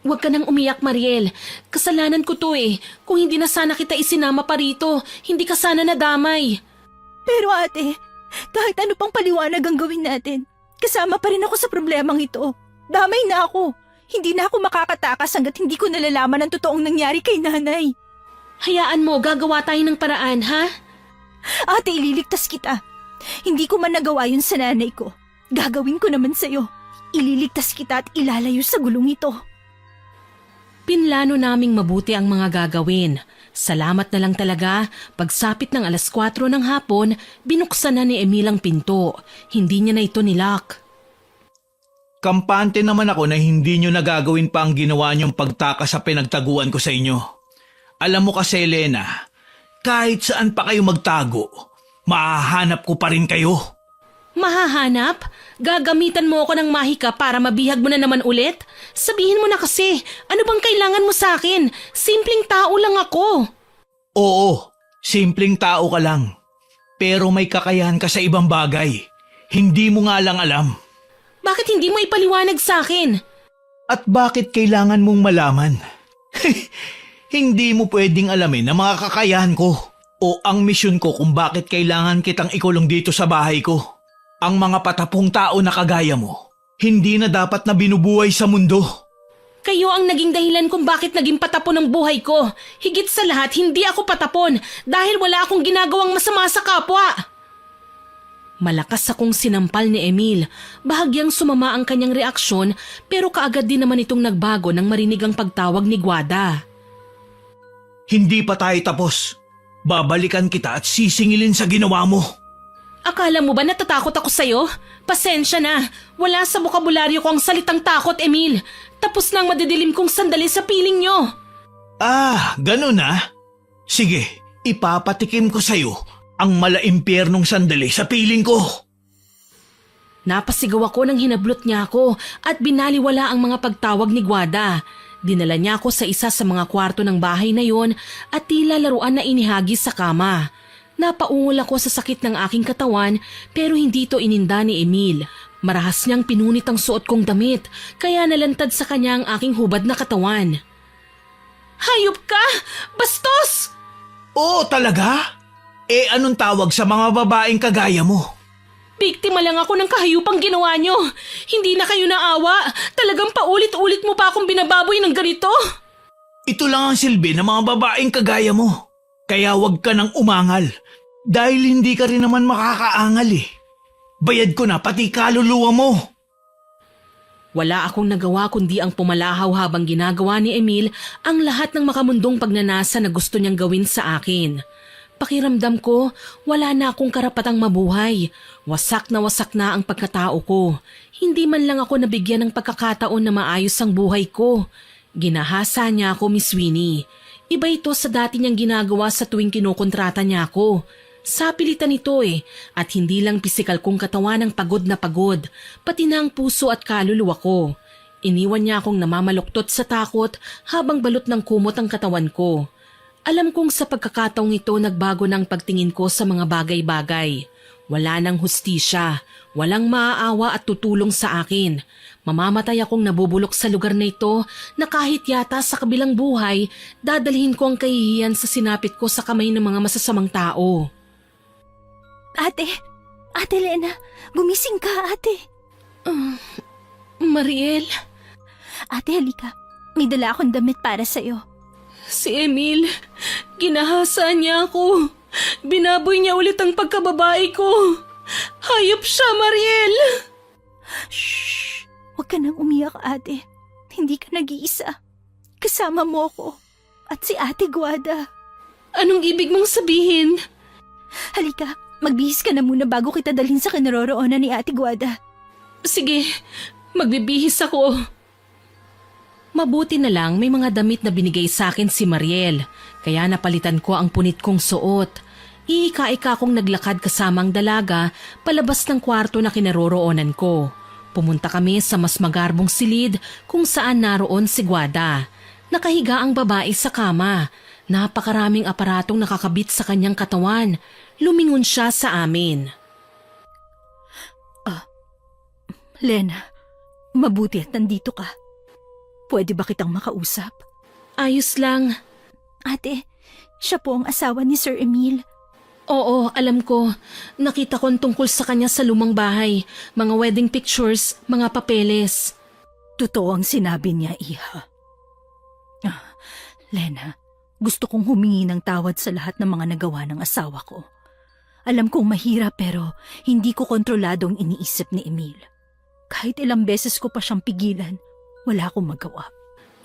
Huwag ka nang umiyak, Mariel. Kasalanan ko to eh. Kung hindi na sana kita isinama pa rito, hindi ka sana nadamay. Pero ate, kahit ano pang paliwanag ang gawin natin, kasama pa rin ako sa problemang ito. Damay na ako. Hindi na ako makakatakas hanggat hindi ko nalalaman ang totoong nangyari kay nanay. Hayaan mo, gagawa tayo ng paraan, ha? Ate, ililigtas kita. Hindi ko man nagawa yun sa nanay ko. Gagawin ko naman sa'yo. Ililigtas kita at ilalayo sa gulong ito. Pinlano naming mabuti ang mga gagawin. Salamat na lang talaga, pagsapit ng 4:00 ng hapon, binuksan na ni Emil ang pinto. Hindi niya na ito nilock. Kampante naman ako na hindi nyo nagagawin pa ang ginawa nyong pagtakas sa pinagtaguan ko sa inyo. Alam mo kasi, Lena, kahit saan pa kayo magtago, mahahanap ko pa rin kayo. Mahahanap? Gagamitan mo ako ng mahika para mabihag mo na naman ulit? Sabihin mo na kasi, ano bang kailangan mo sa akin? Simpleng tao lang ako. Oo, simpleng tao ka lang. Pero may kakayahan ka sa ibang bagay. Hindi mo nga lang alam. Bakit hindi mo ipaliwanag sa akin? At bakit kailangan mong malaman? Hindi mo pwedeng alamin ang mga kakayahan ko. O ang misyon ko kung bakit kailangan kitang ikulong dito sa bahay ko? Ang mga patapong tao na kagaya mo, hindi na dapat na binubuhay sa mundo. Kayo ang naging dahilan kung bakit naging patapon ang buhay ko. Higit sa lahat, hindi ako patapon dahil wala akong ginagawang masama sa kapwa. Malakas akong sinampal ni Emil. Bahagyang sumama ang kanyang reaksyon pero kaagad din naman itong nagbago nang marinig ang pagtawag ni Guada. Hindi pa tayo tapos. Babalikan kita at sisingilin sa ginawa mo. Akala mo ba natatakot ako sa'yo? Pasensya na. Wala sa bokabularyo ko ang salitang takot, Emil. Tapos na ang madidilim kong sandali sa piling nyo. Ah, ganun na? Sige, ipapatikim ko sa'yo ang malaimpyernong sandali sa piling ko. Napasigaw ako nang hinablot niya ako at binaliwala ang mga pagtawag ni Guada. Dinala niya ako sa isa sa mga kwarto ng bahay na yon at tila laruan na inihagi sa kama. Napaungol ako sa sakit ng aking katawan pero hindi ito ininda ni Emil. Marahas niyang pinunit ang suot kong damit kaya nalantad sa kanya ang aking hubad na katawan. Hayop ka! Bastos! Oo, talaga? Anong tawag sa mga babaeng kagaya mo? Biktima lang ako ng kahayupang ginawa niyo. Hindi na kayo naawa. Talagang paulit-ulit mo pa akong binababoy ng ganito. Ito lang ang silbi ng mga babaeng kagaya mo. Kaya wag ka nang umangal. Dahil hindi ka rin naman makakaangal eh. Bayad ko na pati kaluluwa mo. Wala akong nagawa kundi ang pumalahaw habang ginagawa ni Emil ang lahat ng makamundong pagnanasa na gusto niyang gawin sa akin. Pakiramdam ko, wala na akong karapatang mabuhay. Wasak na ang pagkatao ko. Hindi man lang ako nabigyan ng pagkakataon na maayos ang buhay ko. Ginahasa niya ako, Miss Winnie. Iba ito sa dati niyang ginagawa sa tuwing kinukontrata niya ako. Sapilitan ito at hindi lang pisikal kong katawan ang pagod na pagod, pati na ang puso at kaluluwa ko. Iniwan niya akong namamaluktot sa takot habang balot ng kumot ang katawan ko. Alam kong sa pagkakataong ito nagbago ng pagtingin ko sa mga bagay-bagay. Wala nang hustisya, walang maaawa at tutulong sa akin. Mamamatay akong nabubulok sa lugar na ito na kahit yata sa kabilang buhay, dadalhin ko ang kahihiyan sa sinapit ko sa kamay ng mga masasamang tao. Ate Lena, gumising ka, ate. Mariel, Ate, halika. May dala akong damit para sa'yo. si Emil, ginahasa niya ako. Binaboy niya ulit ang pagkababae ko. Hayop siya, Mariel! Shh! Huwag ka nang umiyak, ate. Hindi ka nag-iisa. Kasama mo ko. At si Ate Guada. Anong ibig mong sabihin? Halika, magbihis ka na muna bago kita dalhin sa kinaroroonan ni Ate Guada. Sige, magbibihis ako. Mabuti na lang may mga damit na binigay sa akin si Mariel, kaya napalitan ko ang punit kong suot. Iika-ika kong naglakad kasama ang dalaga palabas ng kwarto na kinaroroonan ko. Pumunta kami sa mas magarbong silid kung saan naroon si Guada. Nakahiga ang babae sa kama. Napakaraming aparatong nakakabit sa kanyang katawan. Lumingon siya sa amin. Lena, mabuti at nandito ka. Pwede ba kitang makausap? Ayos lang. Ate, siya po ang asawa ni Sir Emil. Oo, alam ko. Nakita ko ang tungkol sa kanya sa lumang bahay. Mga wedding pictures, mga papeles. Totoo ang sinabi niya, Iha. Lena, gusto kong humingi ng tawad sa lahat ng mga nagawa ng asawa ko. Alam kong mahirap pero hindi ko kontrolado ang iniisip ni Emil. Kahit ilang beses ko pa siyang pigilan, wala akong magawa.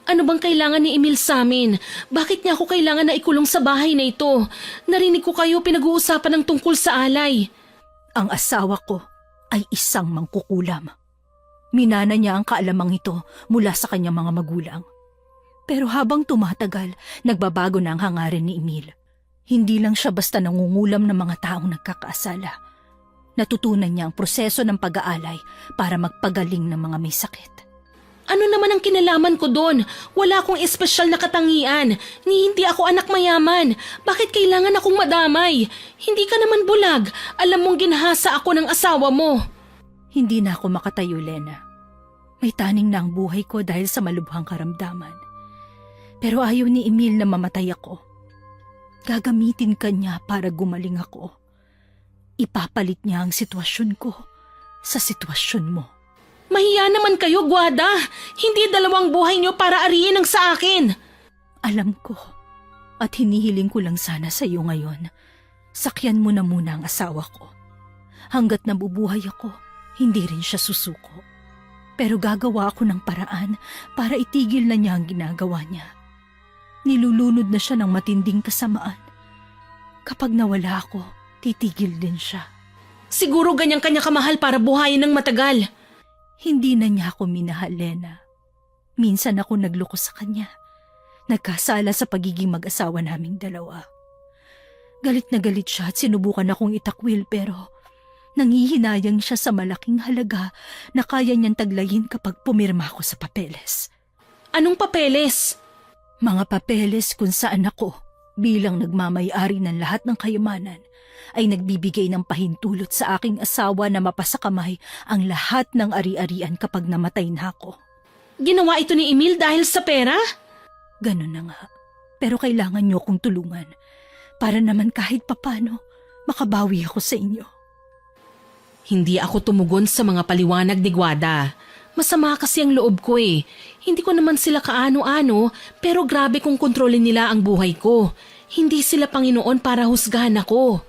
Ano bang kailangan ni Emil sa amin? Bakit niya ako kailangan na ikulong sa bahay na ito? Narinig ko kayo pinag-uusapan ng tungkol sa alay. Ang asawa ko ay isang mangkukulam. Minana niya ang kaalamang ito mula sa kanyang mga magulang. Pero habang tumatagal, nagbabago na ang hangarin ni Emil. Hindi lang siya basta nangungulam ng mga taong nagkakaasala. Natutunan niya ang proseso ng pag-aalay para magpagaling ng mga may sakit. Ano naman ang kinalaman ko doon? Wala akong espesyal na katangian. Hindi ako anak mayaman. Bakit kailangan akong madamay? Hindi ka naman bulag. Alam mong ginahasa ako ng asawa mo. Hindi na ako makatayo, Lena. May taning na ang buhay ko dahil sa malubhang karamdaman. Pero ayaw ni Emil na mamatay ako. Gagamitin ka niya para gumaling ako. Ipapalit niya ang sitwasyon ko sa sitwasyon mo. Mahiya naman kayo, Guada. Hindi dalawang buhay niyo para ariin ang sa akin. Alam ko, at hinihiling ko lang sana sa iyo ngayon. Sakyan mo na muna ang asawa ko. Hanggat nabubuhay ako, hindi rin siya susuko. Pero gagawa ako ng paraan para itigil na niya ang ginagawa niya. Nilulunod na siya ng matinding kasamaan. Kapag nawala ako, titigil din siya. Siguro ganyang kanya kamahal para buhayin ng matagal. Hindi na niya ako minahal, Lena. Minsan ako nagloko sa kanya. Nagkasala sa pagiging mag-asawa naming dalawa. Galit na galit siya at sinubukan akong itakwil pero nangihinayang siya sa malaking halaga na kaya niyang taglayin kapag pumirma ako sa papeles. Anong papeles? Mga papeles kung saan ako, bilang nagmamay-ari ng lahat ng kayamanan, ay nagbibigay ng pahintulot sa aking asawa na mapasakamay ang lahat ng ari-arian kapag namatay na ako. Ginawa ito ni Emil dahil sa pera? Ganun na nga. Pero kailangan niyo akong tulungan para naman kahit papano makabawi ako sa inyo. Hindi ako tumugon sa mga paliwanag ni Guada. Masama kasi ang loob ko eh. Hindi ko naman sila kaano-ano pero grabe kung kontrolin nila ang buhay ko. Hindi sila Panginoon para husgahan ako.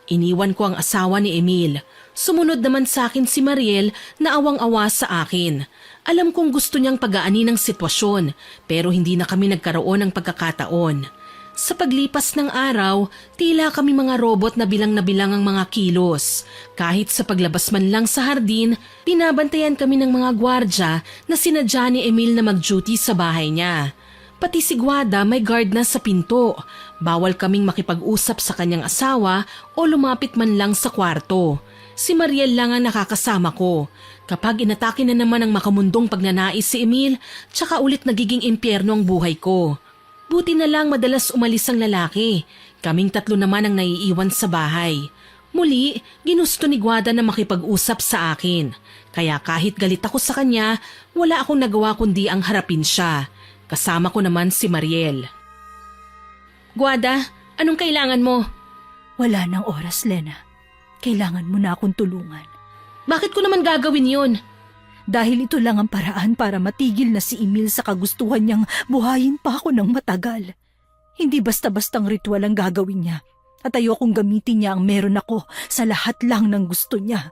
Iniwan ko ang asawa ni Emil. Sumunod naman sa akin si Mariel na awang-awa sa akin. Alam kong gusto niyang pagaanin ng sitwasyon pero hindi na kami nagkaroon ng pagkakataon. Sa paglipas ng araw, tila kami mga robot na bilang ang mga kilos. Kahit sa paglabas man lang sa hardin, binabantayan kami ng mga gwardya na sinadya ni Emil na mag-duty sa bahay niya. Pati si Guada may guard na sa pinto. Bawal kaming makipag-usap sa kanyang asawa o lumapit man lang sa kwarto. Si Mariel lang ang nakakasama ko. Kapag inatake na naman ang makamundong pagnanais si Emil, tsaka ulit nagiging impyerno ang buhay ko. Buti na lang madalas umalis ang lalaki. Kaming tatlo naman ang naiiwan sa bahay. Muli, ginusto ni Guada na makipag-usap sa akin. Kaya kahit galit ako sa kanya, wala akong nagawa kundi ang harapin siya. Kasama ko naman si Mariel. Guada, anong kailangan mo? Wala nang oras, Lena. Kailangan mo na akong tulungan. Bakit ko naman gagawin yun? Dahil ito lang ang paraan para matigil na si Emil sa kagustuhan niyang buhayin pa ako ng matagal. Hindi basta-bastang ritual ang gagawin niya at ayokong gamitin niya ang meron ako sa lahat lang ng gusto niya.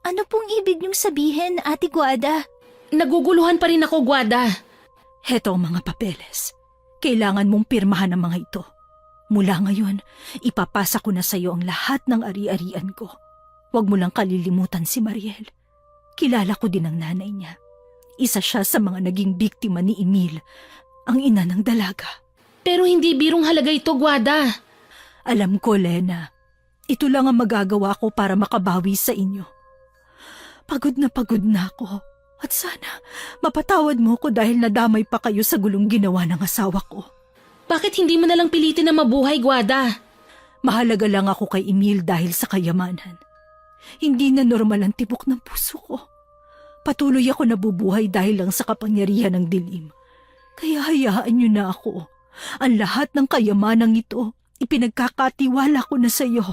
Ano pong ibig niyong sabihin, Ate Guada? Naguguluhan pa rin ako, Guada. Heto ang mga papeles. Kailangan mong pirmahan ang mga ito. Mula ngayon, ipapasa ko na sa iyo ang lahat ng ari-arian ko. Huwag mo lang kalilimutan si Mariel. Kilala ko din ang nanay niya. Isa siya sa mga naging biktima ni Emil, ang ina ng dalaga. Pero hindi birong halaga ito, Guada. Alam ko, Lena. Ito lang ang magagawa ko para makabawi sa inyo. Pagod na ako. At sana, mapatawad mo ko dahil nadamay pa kayo sa gulong ginawa ng asawa ko. Bakit hindi mo nalang pilitin na mabuhay, Guada? Mahalaga lang ako kay Emil dahil sa kayamanan. Hindi na normal ang tibok ng puso ko. Patuloy ako nabubuhay dahil lang sa kapangyarihan ng dilim. Kaya hayaan niyo na ako. Ang lahat ng kayamanang ito, ipinagkakatiwala ko na sa iyo.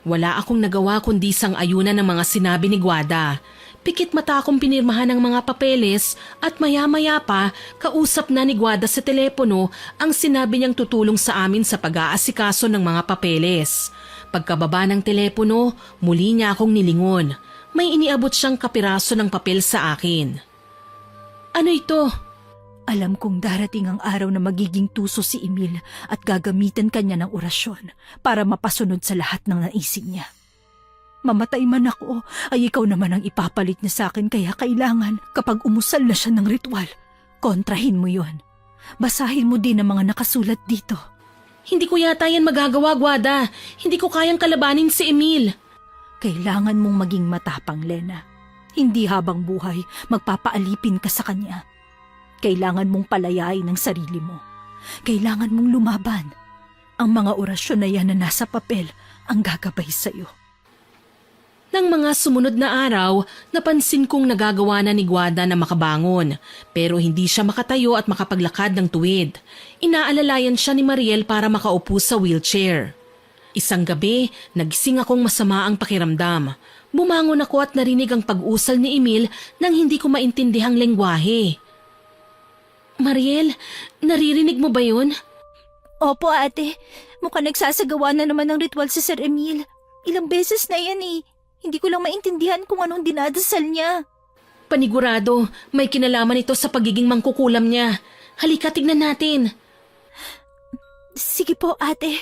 Wala akong nagawa kundi sang-ayunan ng mga sinabi ni Guada. Pikit mata akong pinirmahan ng mga papeles at maya-maya pa kausap na ni Guada sa telepono ang sinabi niyang tutulong sa amin sa pag-aasikaso ng mga papeles. Pagkababa ng telepono, muli niya akong nilingon. May iniabot siyang kapiraso ng papel sa akin. Ano ito? Alam kong darating ang araw na magiging tuso si Emil at gagamitin kanya ng orasyon para mapasunod sa lahat ng naisip niya. Mamatay man ako, ay ikaw naman ang ipapalit niya sa akin kaya kailangan kapag umusal na siya ng ritual, kontrahin mo yon. Basahin mo din ang mga nakasulat dito. Hindi ko yata yan magagawa, Guada. Hindi ko kayang kalabanin si Emil. Kailangan mong maging matapang, Lena. Hindi habang buhay magpapaalipin ka sa kanya. Kailangan mong palayain ang sarili mo. Kailangan mong lumaban. Ang mga orasyon na yan na nasa papel ang gagabay sa'yo. Nang mga sumunod na araw, napansin kong nagagawa na ni Guada na makabangon, pero hindi siya makatayo at makapaglakad ng tuwid. Inaalalayan siya ni Mariel para makaupo sa wheelchair. Isang gabi, nagising akong masama ang pakiramdam. Bumangon ako at narinig ang pag-usal ni Emil nang hindi ko maintindihang lengguwahe. Mariel, naririnig mo ba yun? Opo ate, mukhang nagsasagawa na naman ng ritual si Sir Emil. Ilang beses na yan eh. Hindi ko lang maintindihan kung anong dinadasal niya. Panigurado, may kinalaman ito sa pagiging mangkukulam niya. Halika, tignan natin. Sige po ate.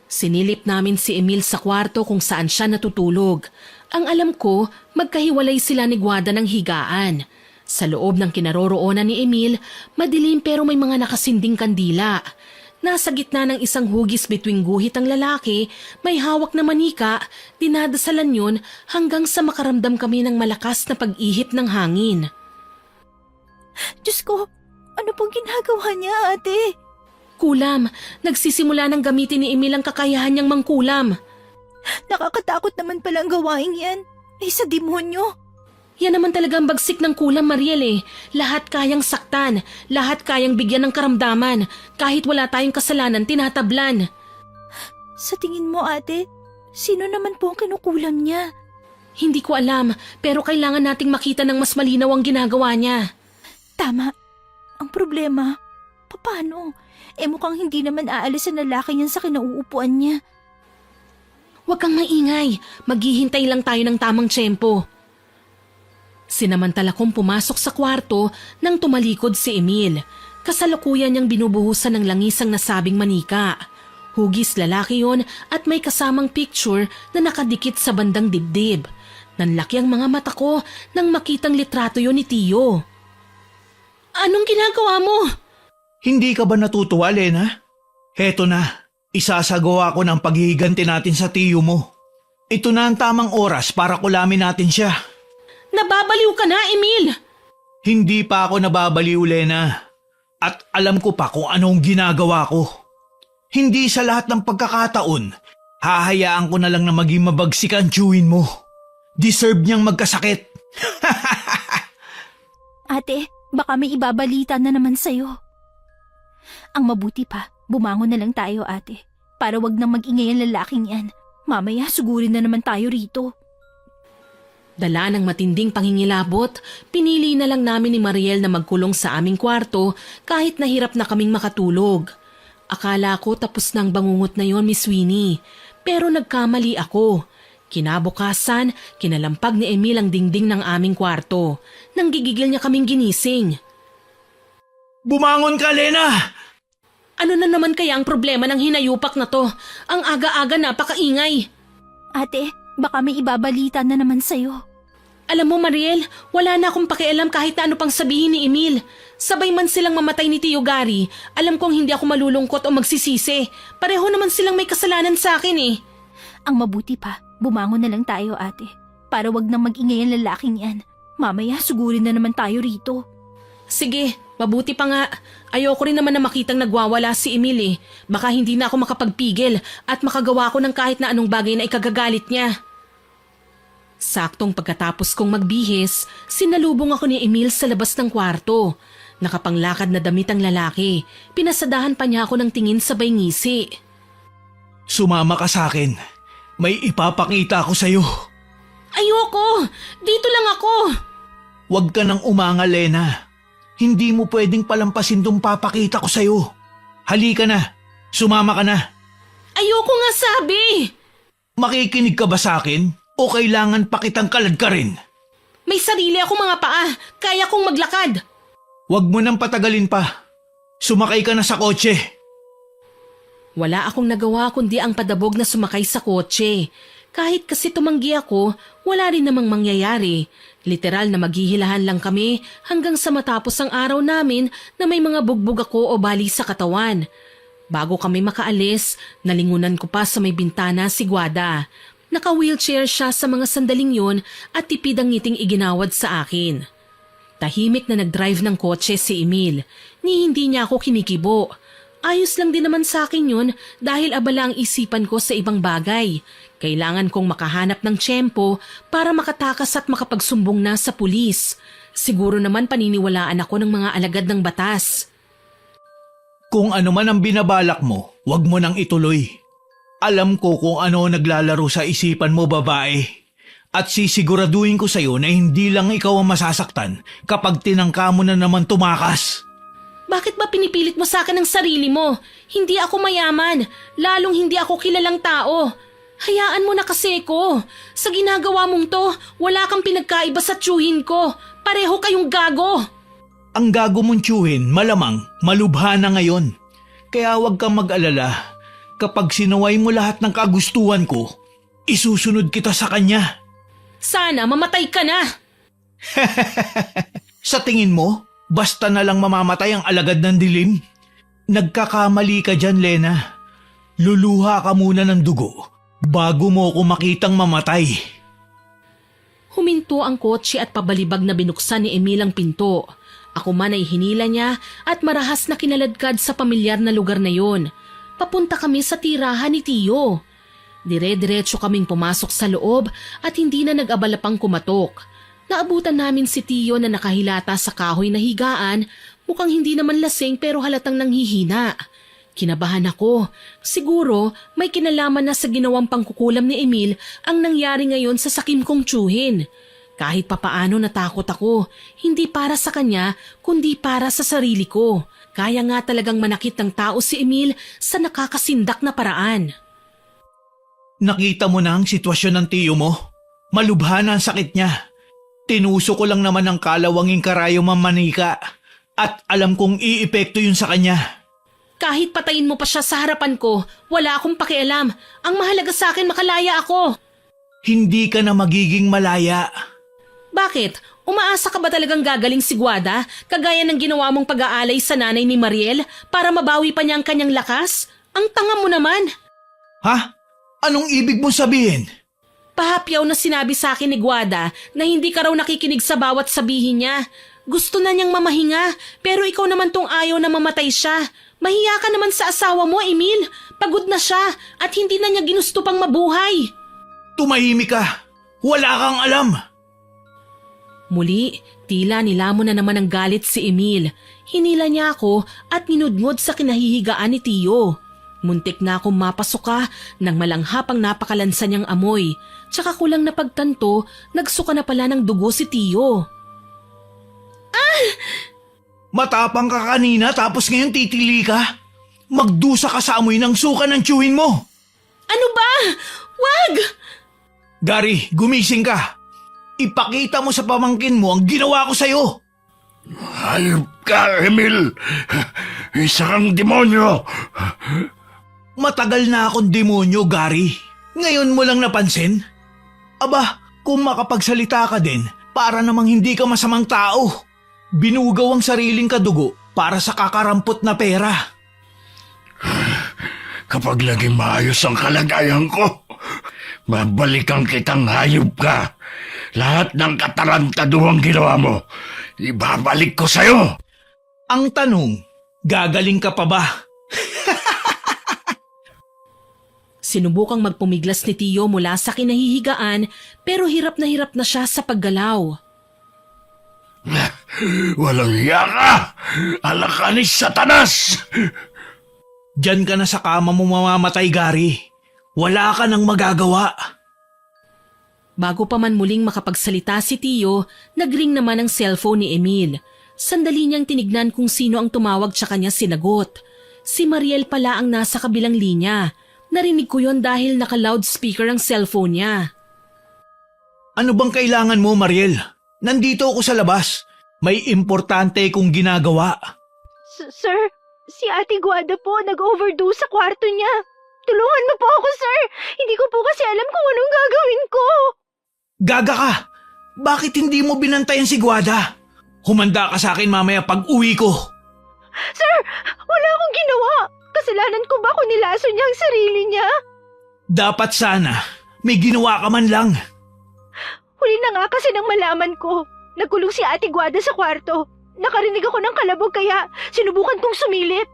Sinilip namin si Emil sa kwarto kung saan siya natutulog. Ang alam ko, magkahiwalay sila ni Guada ng higaan. Sa loob ng kinaroroonan ni Emil, madilim pero may mga nakasinding kandila. Nasa gitna ng isang hugis bituing guhit ang lalaki, may hawak na manika, dinadasalan yun hanggang sa makaramdam kami ng malakas na pag-ihip ng hangin. Diyos ko, ano pong ginagawa niya ate? Kulam, nagsisimula ng gamitin ni Emil ang kakayahan niyang mangkulam. Nakakatakot naman pala ang gawain yan. Ay sa demonyo. Yan naman talaga ang bagsik ng kulam, Mariel eh. Lahat kayang saktan, lahat kayang bigyan ng karamdaman. Kahit wala tayong kasalanan, tinatablan. Sa tingin mo ate, sino naman po ang kinukulam niya? Hindi ko alam, pero kailangan nating makita ng mas malinaw ang ginagawa niya. Tama. Ang problema, paano? Mukhang hindi naman aalis ang lalaki niyan sa kinauupuan niya. Huwag kang maingay, maghihintay lang tayo ng tamang tiyempo. Sinamantala kong pumasok sa kwarto nang tumalikod si Emil. Kasalukuyan niyang binubuhusan ng langis ang nasabing manika. Hugis lalaki yon at may kasamang picture na nakadikit sa bandang dibdib. Nanlaki ang mga mata ko nang makitang litrato yon ni Tio. Anong ginagawa mo? Hindi ka ba natutuwa, Lena? Heto na, isasagawa ko ng paghihiganti natin sa tiyo mo. Ito na ang tamang oras para kulamin natin siya. Nababaliw ka na, Emil! Hindi pa ako nababaliw, Lena. At alam ko pa kung anong ginagawa ko. Hindi sa lahat ng pagkakataon, hahayaan ko na lang na maging mabagsik ang tiyuhin mo. Deserve niyang magkasakit. Ate, baka may ibabalita na naman sa'yo. Ang mabuti pa, bumangon na lang tayo ate. Para wag nang mag-ingay ang lalaking yan. Mamaya sugurin na naman tayo rito. Dala ng matinding pangingilabot, pinili na lang namin ni Mariel na magkulong sa aming kwarto kahit nahirap na kaming makatulog. Akala ko tapos na ang bangungot na yon, Miss Winnie. Pero nagkamali ako. Kinabukasan, kinalampag ni Emil ang dingding ng aming kwarto. Nang gigigil niya kaming ginising. Bumangon ka, Lena! Ano na naman kaya ang problema ng hinayupak na to? Ang aga-aga napakaingay. Ate, baka may ibabalita na naman sa'yo. Alam mo, Mariel, wala na akong pakialam kahit na ano pang sabihin ni Emil. Sabay man silang mamatay ni Tio Gary, alam kong hindi ako malulungkot o magsisisi. Pareho naman silang may kasalanan sa akin eh. Ang mabuti pa, bumangon na lang tayo ate. Para wag nang mag-ingay ang lalaking yan. Mamaya sugurin na naman tayo rito. Sige, mabuti pa nga. Ayoko rin naman na makitang nagwawala si Emil eh. Baka hindi na ako makapagpigil at makagawa ko ng kahit na anong bagay na ikagagalit niya. Saktong pagkatapos kong magbihis, sinalubong ako ni Emil sa labas ng kwarto. Nakapanglakad na damit ang lalaki. Pinasadahan pa niya ako ng tingin sabay ngisi. Sumama ka sa akin. May ipapakita ako sa'yo. Ayoko! Dito lang ako! Huwag ka nang umanga, Lena. Hindi mo pwedeng palampasin tong papakita ko sa'yo. Halika na. Sumama ka na. Ayoko nga sabi! Makikinig ka ba sa akin? O kailangan pa kitang kalad ka rin? May sarili ako mga paa. Kaya kong maglakad. Huwag mo nang patagalin pa. Sumakay ka na sa kotse. Wala akong nagawa kundi ang padabog na sumakay sa kotse. Kahit kasi tumanggi ako, wala rin namang mangyayari. Literal na maghihilahan lang kami hanggang sa matapos ang araw namin na may mga bugbog ako o bali sa katawan. Bago kami makaalis, nalingunan ko pa sa may bintana si Guada. Naka-wheelchair siya sa mga sandaling yon at tipid ang ngiting iginawad sa akin. Tahimik na nag-drive ng kotse si Emil, ni hindi niya ako kinikibo. Ayos lang din naman sa akin yun dahil abala ang isipan ko sa ibang bagay. Kailangan kong makahanap ng tiyempo para makatakas at makapagsumbong na sa pulis. Siguro naman paniniwalaan ako ng mga alagad ng batas. Kung ano man ang binabalak mo, wag mo nang ituloy. Alam ko kung ano naglalaro sa isipan mo, babae. At sisiguraduhin ko sa'yo na hindi lang ikaw ang masasaktan kapag tinangka mo na naman tumakas. Bakit ba pinipilit mo sa akin ang sarili mo? Hindi ako mayaman, lalong hindi ako kilalang tao. Hayaan mo na kasi ko. Sa ginagawa mong to, wala kang pinagkaiba sa tiyuhin ko. Pareho kayong gago. Ang gago mong tiyuhin, malamang, malubha na ngayon. Kaya huwag kang mag-alala. Kapag sinuway mo lahat ng kagustuhan ko, isusunod kita sa kanya. Sana mamatay ka na. Sa tingin mo, basta na lang mamamatay ang alagad ng dilim? Nagkakamali ka dyan, Lena. Luluha ka muna ng dugo bago mo ako makitang mamatay. Huminto ang kotse at pabalibag na binuksan ni Emil ang pinto. Ako man ay hinila niya at marahas na kinaladkad sa pamilyar na lugar na yon. Papunta kami sa tirahan ni Tiyo. Dire-diretso kaming pumasok sa loob at hindi na nag-abala pang kumatok. Naabutan namin si Tiyo na nakahilata sa kahoy na higaan, mukhang hindi naman lasing pero halatang nanghihina. Kinabahan ako. Siguro may kinalaman na sa ginawang pangkukulam ni Emil ang nangyari ngayon sa sakim kong tiyuhin. Kahit papaano natakot ako, hindi para sa kanya kundi para sa sarili ko. Kaya nga talagang manakit ng tao si Emil sa nakakasindak na paraan. Nakita mo na ang sitwasyon ng tiyo mo? Malubha na ang sakit niya. Tinuso ko lang naman ang kalawanging karayo mamanika at alam kong iepekto yun sa kanya. Kahit patayin mo pa siya sa harapan ko, wala akong pakialam. Ang mahalaga sa akin makalaya ako. Hindi ka na magiging malaya. Bakit? Umaasa ka ba talagang gagaling si Guada, kagaya ng ginawa mong pag-aalay sa nanay ni Mariel para mabawi pa niya ang kanyang lakas? Ang tanga mo naman. Ha? Anong ibig mong sabihin? Pahapyaw na sinabi sa akin ni Guada na hindi ka raw nakikinig sa bawat sabihin niya. Gusto na niyang mamahinga, pero ikaw naman tong ayaw na mamatay siya. Mahiya ka naman sa asawa mo, Emil. Pagod na siya at hindi na niya ginusto pang mabuhay. Tumahimik ka. Wala kang alam. Muli, tila nilamon na naman ang galit si Emil. Hinila niya ako at minudmod sa kinahihigaan ni Tiyo. Muntik na akong mapasuka nang malanghapang napakalansa niyang amoy. Tsaka ko lang napagtanto, nagsuka na pala ng dugo si Tiyo. Matapang ka kanina tapos ngayon titili ka? Magdusa ka sa amoy ng suka ng tiyuhin mo. Ano ba? Wag! Gary, gumising ka. Ipakita mo sa pamangkin mo ang ginawa ko sa'yo. Hayop ka, Emil! Isa kang demonyo! Matagal na akong demonyo, Gary. Ngayon mo lang napansin? Aba, kung makapagsalita ka din, para namang hindi ka masamang tao. Binugaw ang sariling kadugo para sa kakarampot na pera. Kapag laging maayos ang kalagayan ko, babalikan kitang hayop ka. Lahat ng katarantaduhang ginawa mo, ibabalik ko sa'yo. Ang tanong, gagaling ka pa ba? Sinubukang magpumiglas ni Tiyo mula sa kinahihigaan pero hirap na siya sa paggalaw. Walang hiya ka! Alak ka ni Satanas! Diyan ka na sa kama mo mamamatay, Gary. Wala ka nang magagawa. Bago pa man muling makapagsalita si Tiyo, nagring naman ang cellphone ni Emil. Sandali niyang tinignan kung sino ang tumawag sa kanya sinagot. Si Mariel pala ang nasa kabilang linya. Narinig ko yon dahil naka-loudspeaker ang cellphone niya. Ano bang kailangan mo, Mariel? Nandito ako sa labas. May importante kong ginagawa. Sir, si Ate Guada po nag-overdose sa kwarto niya. Tulungan mo po ako, sir. Hindi ko po kasi alam kung anong gagawin ko. Gaga ka! Bakit hindi mo binantayan si Guada? Humanda ka sa akin mamaya pag uwi ko. Sir, wala akong ginawa. Kasalanan ko ba kung nilaso niya ang sarili niya? Dapat sana, may ginawa ka man lang. Huli na nga kasi nang malaman ko. Nagkulong si Ate Guada sa kwarto. Nakarinig ako ng kalabog kaya sinubukan kong sumilip.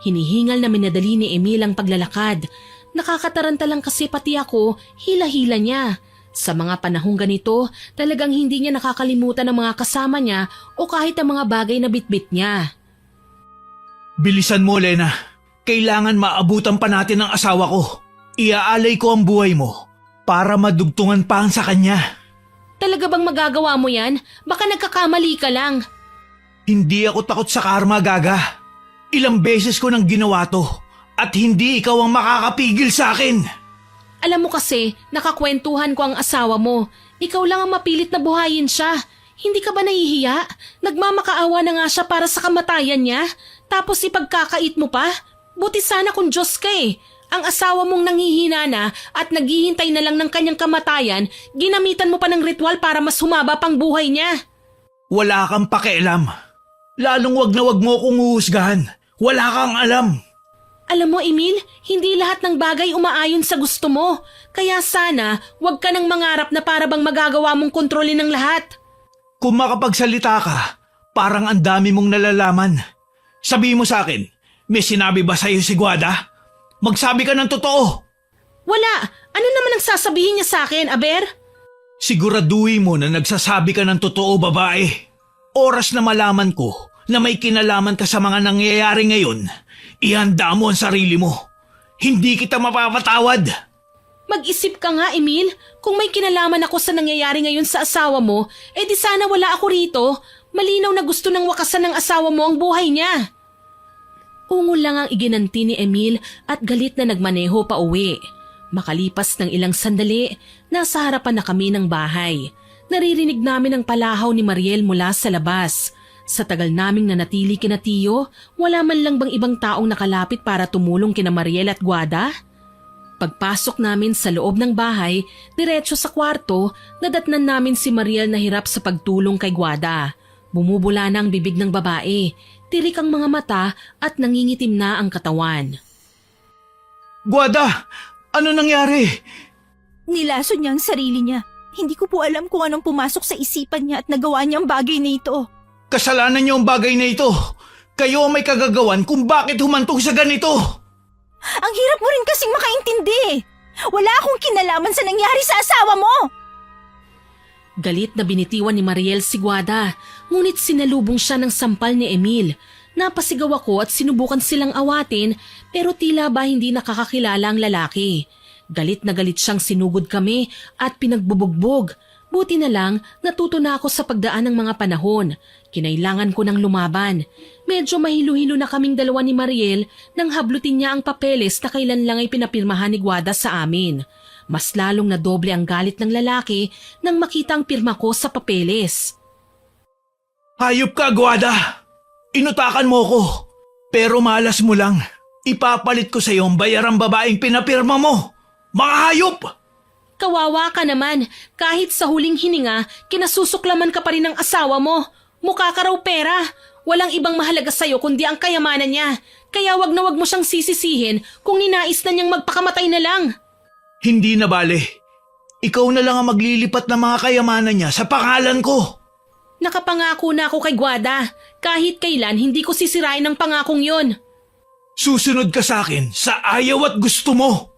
Hinihingal na minadali ni Emil ang paglalakad. Nakakataranta lang kasi pati ako, hila-hila niya. Sa mga panahong ganito, talagang hindi niya nakakalimutan ang mga kasama niya o kahit ang mga bagay na bitbit niya. Bilisan mo, Lena. Kailangan maabutan pa natin ang asawa ko. Iaalay ko ang buhay mo para madugtungan pa ang sa kanya. Talaga bang magagawa mo yan? Baka nagkakamali ka lang. Hindi ako takot sa karma, Gaga. Ilang beses ko nang ginawa to at hindi ikaw ang makakapigil sa akin. Alam mo kasi, nakakwentuhan ko ang asawa mo. Ikaw lang ang mapilit na buhayin siya. Hindi ka ba nahihiya? Nagmamakaawa na nga siya para sa kamatayan niya. Tapos ipagkakait mo pa? Buti sana kung Diyos ka eh. Ang asawa mong nanghihina na at naghihintay na lang ng kanyang kamatayan, ginamitan mo pa ng ritual para mas humaba pang buhay niya. Wala kang pakialam. Lalong wag na wag mo akong uhusgahan. Wala kang alam. Alam mo, Emil, hindi lahat ng bagay umaayon sa gusto mo. Kaya sana, wag ka nang mangarap na para bang magagawa mong kontrolin ng lahat. Kung makapagsalita ka, parang ang dami mong nalalaman. Sabihin mo sa akin, may sinabi ba sa'yo si Guada? Magsabi ka ng totoo. Wala. Ano naman ang sasabihin niya sa akin, Aber? Siguraduhin mo na nagsasabi ka ng totoo, babae. Oras na malaman ko na may kinalaman ka sa mga nangyayari ngayon, ihanda mo ang sarili mo. Hindi kita mapapatawad. Mag-isip ka nga, Emil. Kung may kinalaman ako sa nangyayari ngayon sa asawa mo, di sana wala ako rito. Malinaw na gusto ng wakasan ng asawa mo ang buhay niya. Ungol lang ang iginanti ni Emil at galit na nagmaneho pa uwi. Makalipas ng ilang sandali, nasa harapan na kami ng bahay. Naririnig namin ang palahaw ni Mariel mula sa labas. Sa tagal naming nanatili kina Tiyo, wala man lang bang ibang taong nakalapit para tumulong kina Mariel at Guada? Pagpasok namin sa loob ng bahay, diretso sa kwarto, nadatnan namin si Mariel na hirap sa pagtulong kay Guada. Bumubula na ang bibig ng babae, tirik ang mga mata at nangingitim na ang katawan. Guada, ano nangyari? Nilason niya ang sarili niya. Hindi ko po alam kung anong pumasok sa isipan niya at nagawa niya ang bagay na ito. Kasalanan niyo ang bagay na ito. Kayo ang may kagagawan kung bakit humantong sa ganito. Ang hirap mo rin kasing makaintindi. Wala akong kinalaman sa nangyari sa asawa mo. Galit na binitiwan ni Mariel si Guada, ngunit sinalubong siya ng sampal ni Emil. Napasigaw ako at sinubukan silang awatin pero tila ba hindi nakakakilala ang lalaki. Galit na galit siyang sinugod kami at pinagbubugbog. Buti na lang natuto na ako sa pagdaan ng mga panahon. Kinailangan ko ng lumaban. Medyo mahilo-hilo na kaming dalawa ni Mariel nang hablutin niya ang papeles na kailan lang ay pinapirmahan ni Guada sa amin. Mas lalong nadoble ang galit ng lalaki nang makita ang pirma ko sa papeles. Hayop ka, Guada! Inutakan mo ko, pero malas mo lang. Ipapalit ko sa iyo ang bayarang babaeng pinapirma mo. Mga hayop! Kawawa ka naman. Kahit sa huling hininga, kinasusuklaman ka pa rin ng asawa mo. Mukha ka raw pera. Walang ibang mahalaga sa'yo kundi ang kayamanan niya. Kaya wag na wag mo siyang sisisihin kung ninais na niyang magpakamatay na lang. Hindi na bale. Ikaw na lang ang maglilipat ng mga kayamanan niya sa pangalan ko. Nakapangako na ako kay Guada. Kahit kailan, hindi ko sisirain ang pangakong yon. Susunod ka sa akin sa ayaw at gusto mo.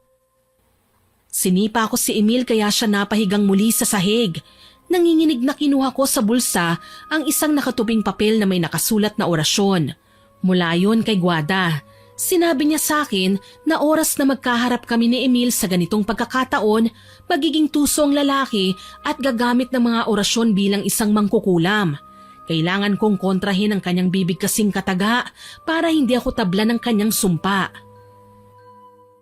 Sinipa ko si Emil kaya siya napahigang muli sa sahig. Nanginginig na kinuha ko sa bulsa ang isang nakatubing papel na may nakasulat na orasyon. Mula yon kay Guada. Sinabi niya sa akin na oras na magkaharap kami ni Emil sa ganitong pagkakataon, magiging tuso ang lalaki at gagamit ng mga orasyon bilang isang mangkukulam. Kailangan kong kontrahin ang kanyang bibig kasing kataga para hindi ako tabla ng kanyang sumpa.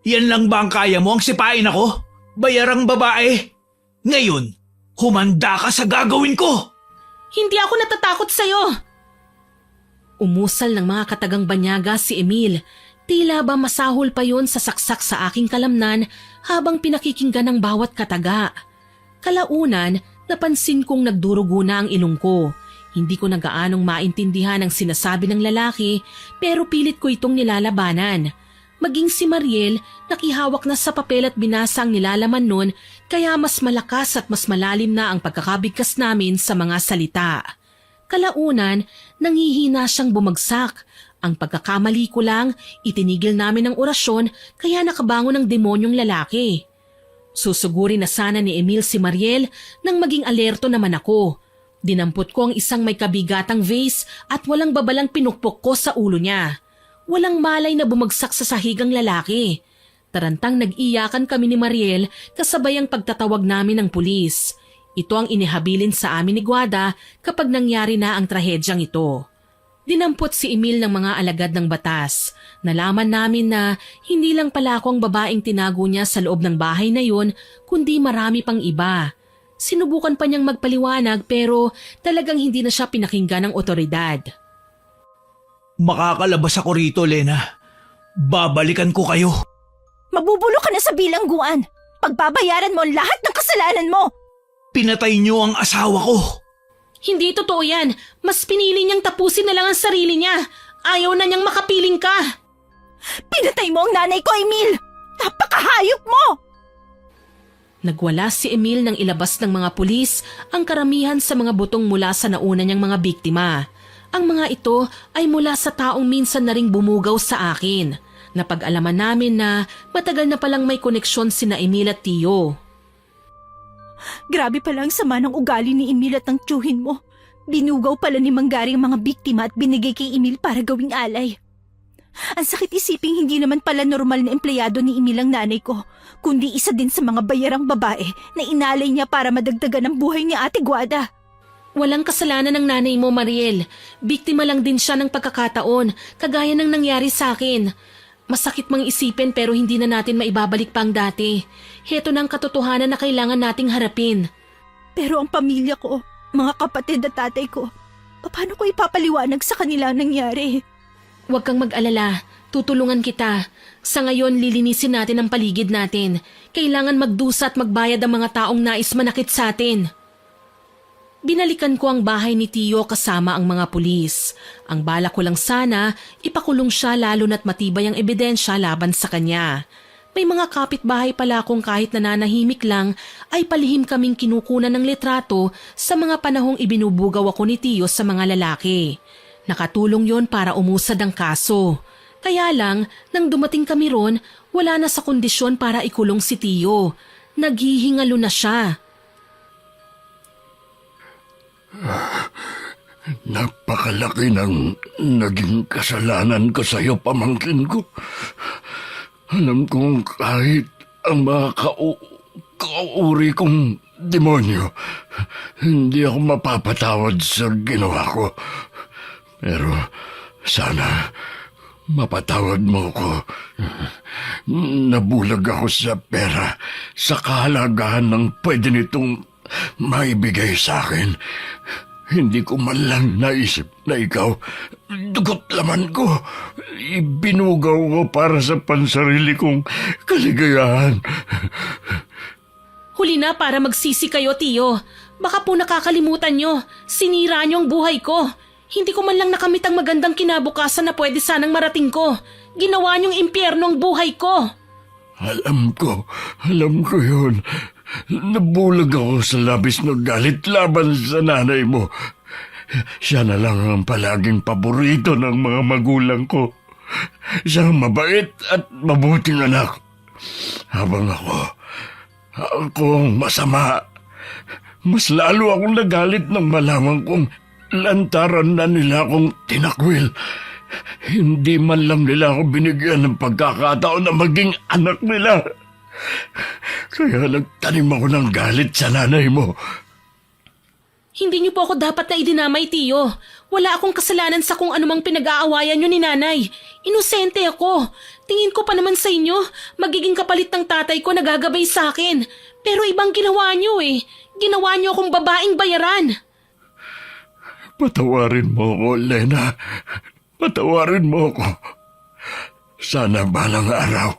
Yan lang ba ang kaya mo, ang sipain ako? Bayarang babae? Ngayon, humanda ka sa gagawin ko! Hindi ako natatakot sa'yo! Umusal ng mga katagang banyaga si Emil. Tila ba masahol pa yon sa saksak sa aking kalamnan habang pinakikinggan ng bawat kataga. Kalaunan, napansin kong nagdurugo na ang ilong ko. Hindi ko na gaanong maintindihan ang sinasabi ng lalaki pero pilit ko itong nilalabanan. Maging si Mariel, nakihawak na sa papel at binasa ang nilalaman nun kaya mas malakas at mas malalim na ang pagkakabigkas namin sa mga salita. Kalaunan, nanghihina siyang bumagsak Ang pagkakamali ko lang, itinigil namin ang orasyon kaya nakabangon ang demonyong lalaki. Susugurin na sana ni Emil si Mariel nang maging alerto naman ako. Dinampot ko ang isang may kabigatang vase at walang babalang pinukpok ko sa ulo niya. Walang malay na bumagsak sa sahigang lalaki. Tarantang nag-iyakan kami ni Mariel kasabay ang pagtatawag namin ng pulis. Ito ang inihabilin sa amin ni Guada kapag nangyari na ang trahedyang ito. Dinampot si Emil ng mga alagad ng batas. Nalaman namin na hindi lang pala ako ang babaeng tinago niya sa loob ng bahay na yun, kundi marami pang iba. Sinubukan pa niyang magpaliwanag pero talagang hindi na siya pinakinggan ng otoridad. Makakalabas ako rito, Lena. Babalikan ko kayo. Mabubulo ka na sa bilangguan. Pagbabayaran mo ang lahat ng kasalanan mo. Pinatay niyo ang asawa ko. Hindi totoo yan. Mas pinili niyang tapusin na lang ang sarili niya. Ayaw na niyang makapiling ka. Pinatay mo ang nanay ko, Emil! Napakahayop mo! Nagwala si Emil nang ilabas ng mga pulis ang karamihan sa mga butong mula sa nauna niyang mga biktima. Ang mga ito ay mula sa taong minsan na ring bumugaw sa akin. Napag-alaman namin na matagal na palang may koneksyon sina Emil at Tio. Grabe pala ang sama ng ugali ni Emil at ng tiyuhin mo. Binugaw pala ni Manggari ang mga biktima at binigay kay Emil para gawing alay. Ang sakit isiping hindi naman pala normal na empleyado ni Emil ang nanay ko, kundi isa din sa mga bayarang babae na inalay niya para madagdagan ang buhay ni Ate Guada. Walang kasalanan ng nanay mo, Mariel. Biktima lang din siya ng pagkakataon, kagaya ng nangyari sa akin. Masakit mang isipin pero hindi na natin maibabalik pa ang dati. Heto na ang katotohanan na kailangan nating harapin. Pero ang pamilya ko, mga kapatid at tatay ko, paano ko ipapaliwanag sa kanila ang nangyari? Huwag kang mag-alala. Tutulungan kita. Sa ngayon, lilinisin natin ang paligid natin. Kailangan magdusa at magbayad ang mga taong nais manakit sa atin. Binalikan ko ang bahay ni Tio kasama ang mga pulis. Ang bala ko lang sana, ipakulong siya lalo na't matibay ang ebidensya laban sa kanya. May mga kapitbahay pala akong kahit nananahimik lang ay palihim kaming kinukunan ng litrato sa mga panahong ibinubugaw ako ni Tio sa mga lalaki. Nakatulong yon para umusad ang kaso. Kaya lang, nang dumating kami ron, wala na sa kondisyon para ikulong si Tio. Naghihingalo na siya. Napakalaki ng naging kasalanan ko sa iyo, pamangkin ko. Alam kong kahit ang mga kauri kong demonyo, hindi ako mapapatawad sa ginawa ko. Pero sana mapatawad mo ko. Nabulag ako sa pera sa kahalagahan ng pwede nitong maibigay sa akin. Hindi ko man lang naisip na ikaw, dugot laman ko, ibinugaw ko para sa pansarili kong kaligayahan. Huli na para magsisi kayo, Tio. Baka po nakakalimutan nyo. Sinira nyo ang buhay ko. Hindi ko man lang nakamit ang magandang kinabukasan na pwede sanang marating ko. Ginawa nyong impyerno ang buhay ko. Alam ko yun. Nabulag ako sa labis ng galit laban sa nanay mo. Siya na lang ang palaging paborito ng mga magulang ko. Siya ang mabait at mabuting anak. Habang ako ang masama. Mas lalo akong nagalit nang malaman kong lantaran na nila akong tinakwil. Hindi man lang nila ako binigyan ng pagkakataon na maging anak nila. Kaya nagtanim ako ng galit sa nanay mo. Hindi niyo po ako dapat na idinamay, Tio. Wala akong kasalanan sa kung anumang pinag-aawayan niyo ni nanay. Inosente ako. Tingin ko pa naman sa inyo, magiging kapalit ng tatay ko na gagabay sa akin. Pero ibang ginawa niyo eh. Ginawa niyo akong babaeng bayaran. Patawarin mo ko, Lena. Patawarin mo ko. Sana balang araw,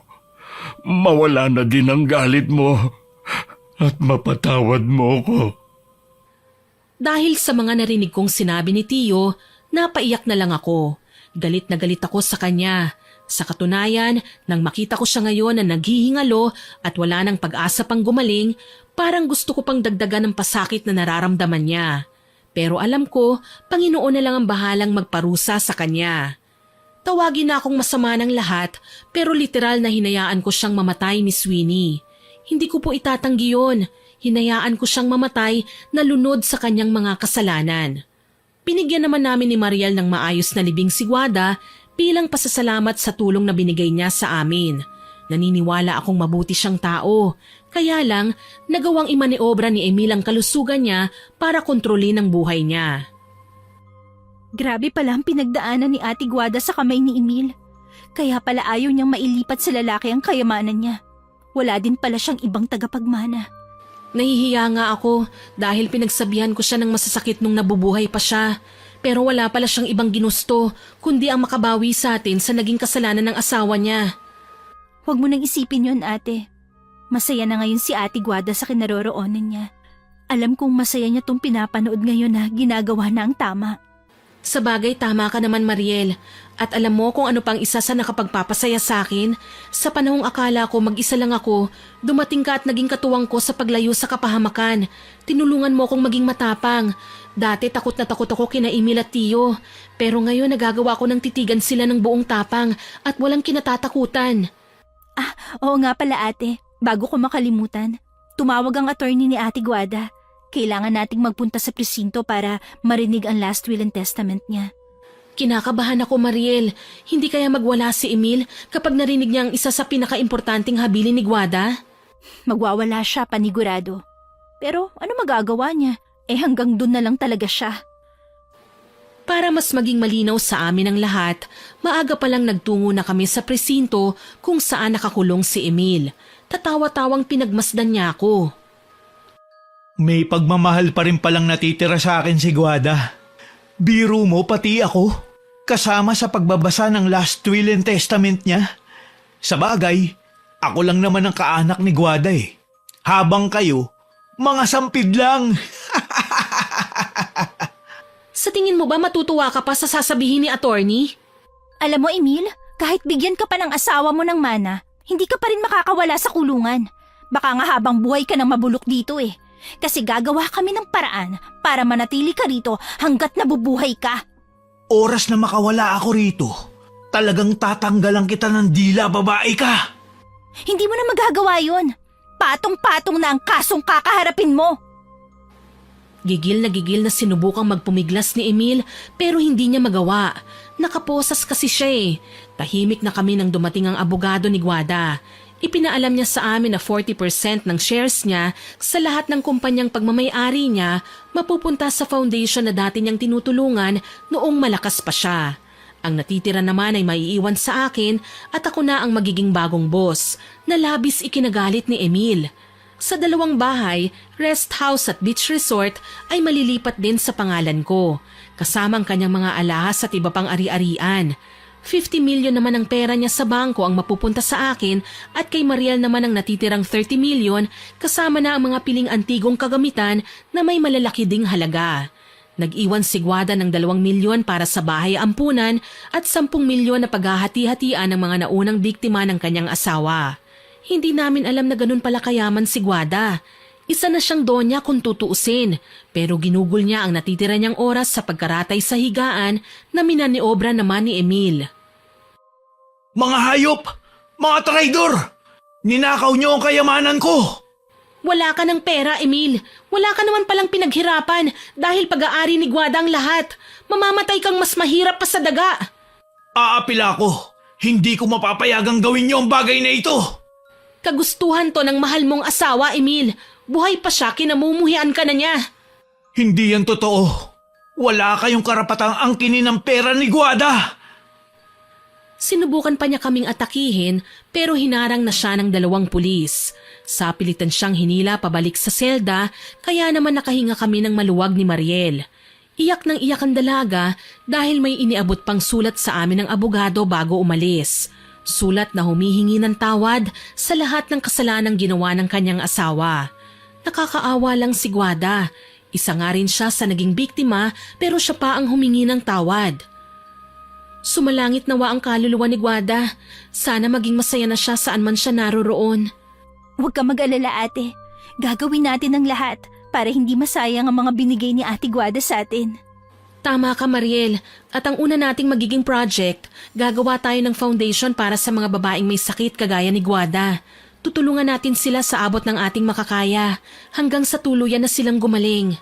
mawala na din ang galit mo at mapatawad mo ko. Dahil sa mga narinig kong sinabi ni Tio, napaiyak na lang ako. Galit na galit ako sa kanya. Sa katunayan, nang makita ko siya ngayon na naghihingalo at wala nang pag-asa pang gumaling, parang gusto ko pang dagdagan ng pasakit na nararamdaman niya. Pero alam ko, Panginoon na lang ang bahalang magparusa sa kanya. Tawagin na akong masama ng lahat pero literal na hinayaan ko siyang mamatay, Miss Winnie. Hindi ko po itatanggi yun. Hinayaan ko siyang mamatay na lunod sa kanyang mga kasalanan. Binigyan naman namin ni Mariel ng maayos na libing si Guada bilang pasasalamat sa tulong na binigay niya sa amin. Naniniwala akong mabuti siyang tao. Kaya lang, nagawang imaniobra ni Emil ang kalusugan niya para kontrolin ang buhay niya. Grabe pala ang pinagdaanan ni Ate Guada sa kamay ni Emil. Kaya pala ayaw niyang mailipat sa lalaki ang kayamanan niya. Wala din pala siyang ibang tagapagmana. Nahihiya nga ako dahil pinagsabihan ko siya ng masasakit nung nabubuhay pa siya. Pero wala pala siyang ibang ginusto kundi ang makabawi sa atin sa naging kasalanan ng asawa niya. Huwag mo nang isipin yun, ate. Masaya na ngayon si Ate Guada sa kinaroroonan niya. Alam kong masaya niya tong pinapanood ngayon na ginagawa na ang tama. Sa bagay, tama ka naman, Mariel. At alam mo kung ano pang isa sa nakapagpapasaya sa akin? Sa panahong akala ko mag-isa lang ako, dumating ka at naging katuwang ko sa paglayo sa kapahamakan. Tinulungan mo akong maging matapang. Dati takot na takot ako kina Emil at Tio. Pero ngayon nagagawa ko ng titigan sila ng buong tapang at walang kinatatakutan. Oo nga pala, ate. Bago ko makalimutan, tumawag ang attorney ni Ate Guada. Kailangan nating magpunta sa presinto para marinig ang last will and testament niya. Kinakabahan ako, Mariel. Hindi kaya magwala si Emil kapag narinig niya ang isa sa pinakaimportanteng habilin ni Guada? Magwawala siya, panigurado. Pero ano magagawa niya? Hanggang dun na lang talaga siya. Para mas maging malinaw sa amin ang lahat, maaga pa lang nagtungo na kami sa presinto kung saan nakakulong si Emil. Tatawa-tawang pinagmasdan niya ako. May pagmamahal pa rin palang natitira sa akin si Guada. Biro mo pati ako, kasama sa pagbabasa ng last will and testament niya. Sa bagay, ako lang naman ang kaanak ni Guada eh. Habang kayo, mga sampid lang. Sa tingin mo ba matutuwa ka pa sa sasabihin ni attorney? Alam mo, Emil, kahit bigyan ka pa ng asawa mo ng mana, hindi ka pa rin makakawala sa kulungan. Baka nga habang buhay ka nang mabulok dito eh. Kasi gagawa kami ng paraan para manatili ka rito hanggat nabubuhay ka. Oras na makawala ako rito, talagang tatanggalan kita ng dila, babae ka. Hindi mo na magagawa yun. Patong-patong na ang kasong kakaharapin mo. Gigil na sinubukang magpumiglas ni Emil pero hindi niya magawa. Nakaposas kasi siya eh. Tahimik na kami nang dumating ang abogado ni Guada. Ipinaalam niya sa amin na 40% ng shares niya sa lahat ng kumpanyang pagmamay-ari niya mapupunta sa foundation na dati niyang tinutulungan noong malakas pa siya. Ang natitira naman ay maiiwan sa akin at ako na ang magiging bagong boss na labis ikinagalit ni Emil. Sa 2 bahay, rest house at beach resort ay malilipat din sa pangalan ko, kasama ang kanyang mga alahas at iba pang ari-arian. 50 million naman ang pera niya sa bangko ang mapupunta sa akin at kay Mariel naman ang natitirang 30 million kasama na ang mga piling antigong kagamitan na may malalaki ding halaga. Nag-iwan si Guada ng 2 milyon para sa bahay ampunan at 10 milyon na paghahati-hatian ng mga naunang biktima ng kanyang asawa. Hindi namin alam na ganun pala kayaman si Guada. Isa na siyang donya kung tutuusin, pero ginugol niya ang natitira niyang oras sa pagkaratay sa higaan na minaniobra naman ni Emil. Mga hayop! Mga traidor! Ninakaw niyo ang kayamanan ko! Wala ka ng pera, Emil. Wala ka naman palang pinaghirapan dahil pag-aari ni Guada ang lahat. Mamamatay kang mas mahirap pa sa daga. Aapila ko. Hindi ko mapapayagang gawin niyo ang bagay na ito. Kagustuhan to ng mahal mong asawa, Emil. Buhay pa siya, kinamumuhian ka na niya. Hindi yan totoo. Wala kayong karapatang angkinin ng pera ni Guada. Sinubukan pa niya kaming atakihin pero hinarang na siya ng 2 pulis. Sapilitan siyang hinila pabalik sa selda kaya naman nakahinga kami ng maluwag ni Mariel. Iyak ng iyak ang dalaga dahil may iniabot pang sulat sa amin ng abogado bago umalis. Sulat na humihingi ng tawad sa lahat ng kasalanang ginawa ng kanyang asawa. Nakakaawa lang si Guada. Isa nga rin siya sa naging biktima pero siya pa ang humingi ng tawad. Sumalangit nawa ang kaluluwa ni Guada. Sana maging masaya na siya saan man siya naroroon. Huwag ka mag-alala, ate. Gagawin natin ang lahat para hindi masayang ang mga binigay ni Ate Guada sa atin. Tama ka, Mariel. At ang una nating magiging project, gagawa tayo ng foundation para sa mga babaeng may sakit kagaya ni Guada. Tutulungan natin sila sa abot ng ating makakaya hanggang sa tuluyan na silang gumaling.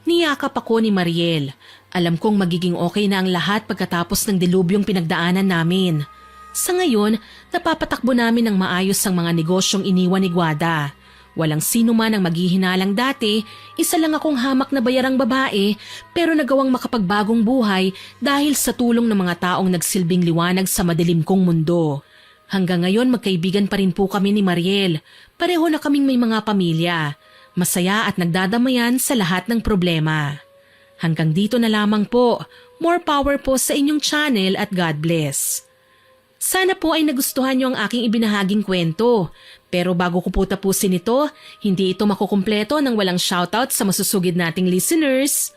Niyakap ako ni Mariel. Alam kong magiging okay na ang lahat pagkatapos ng dilubyong pinagdaanan namin. Sa ngayon, napapatakbo namin ng maayos ang mga negosyong iniwan ni Guada. Walang sino man ang maghihinalang dati, isa lang akong hamak na bayarang babae pero nagawang makapagbagong buhay dahil sa tulong ng mga taong nagsilbing liwanag sa madilim kong mundo. Hanggang ngayon magkaibigan pa rin po kami ni Mariel. Pareho na kaming may mga pamilya. Masaya at nagdadamayan sa lahat ng problema. Hanggang dito na lamang po. More power po sa inyong channel at God bless. Sana po ay nagustuhan niyo ang aking ibinahaging kwento. Pero bago ko po tapusin ito, hindi ito makukumpleto nang walang shoutout sa masusugid nating listeners.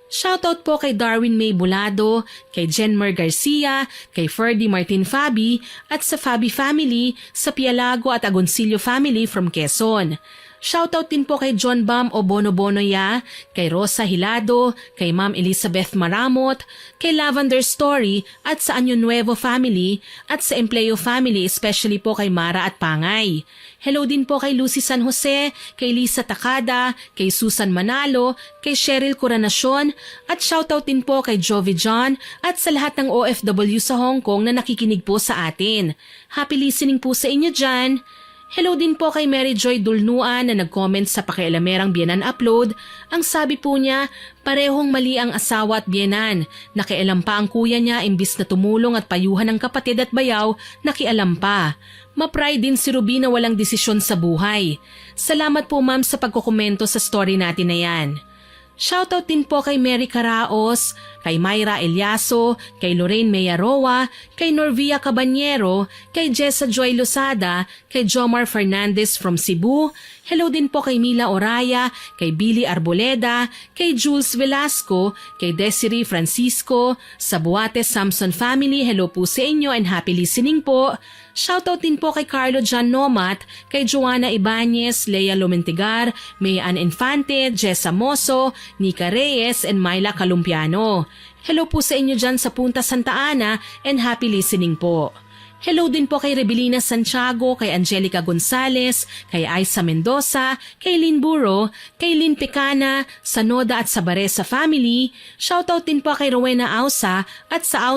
Shoutout po kay Darwin May Bulado, kay Jenmer Garcia, kay Ferdy Martin Fabi at sa Fabi family, sa Pialago at Agoncillo family from Quezon. Shoutout din po kay John Bam o Bono Bonoya, kay Rosa Hilado, kay Ma'am Elizabeth Maramot, kay Lavender Story at sa Anyo Nuevo family at sa Empleo family, especially po kay Mara at Pangay. Hello din po kay Lucy San Jose, kay Lisa Takada, kay Susan Manalo, kay Cheryl Coronacion at shoutout din po kay Jovi John at sa lahat ng OFW sa Hong Kong na nakikinig po sa atin. Happy listening po sa inyo dyan. Hello din po kay Mary Joy Dulnuan na nag-comment sa pakialamerang Biyenan upload. Ang sabi po niya, parehong mali ang asawa at biyenan. Nakialam pa ang kuya niya imbis na tumulong at payuhan ng kapatid at bayaw, nakialam pa. Ma-pride din si Ruby na walang desisyon sa buhay. Salamat po ma'am sa pagkukomento sa story natin na yan. Shoutout din po kay Mary Caraos, kay Myra Eliaso, kay Lorraine Meyaroa, kay Norvia Cabanyero, kay Jessa Joy Losada, kay Jomar Fernandez from Cebu. Hello din po kay Mila Oraya, kay Billy Arboleda, kay Jules Velasco, kay Desiree Francisco, sa Buate Samson family. Hello po sa inyo and happy listening po. Shoutout din po kay Carlo John Nomat, kay Joanna Ibanez, Lea Lumentigar, May Ann Infante, Jessa Moso, Nika Reyes, and Myla Calumpiano. Hello po sa inyo dyan sa Punta Santa Ana and happy listening po. Hello din po kay Rebelina Santiago, kay Angelica Gonzalez, kay Aiza Mendoza, kay Lynn Buro, kay Lynn Pecana, sa Noda at sa Baresa family. Shoutout din po kay Rowena Ausa at sa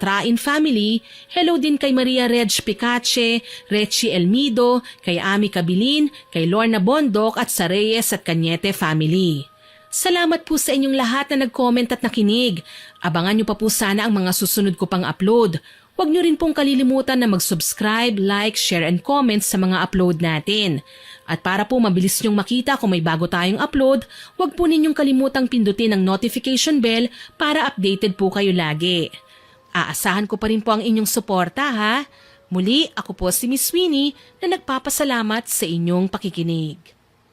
Train family. Hello din kay Maria Reg Picache, Rechi Elmido, kay Ami Cabilin, kay Lorna Bondok at sa Reyes at Cañete family. Salamat po sa inyong lahat na nag-comment at nakinig. Abangan niyo pa po sana ang mga susunod ko pang upload. Huwag niyo rin pong kalilimutan na mag-subscribe, like, share and comment sa mga upload natin. At para po mabilis niyong makita kung may bago tayong upload, huwag po ninyong kalimutang pindutin ang notification bell para updated po kayo lagi. Aasahan ko pa rin po ang inyong suporta ha. Muli, ako po si Miss Winnie na nagpapasalamat sa inyong pakikinig.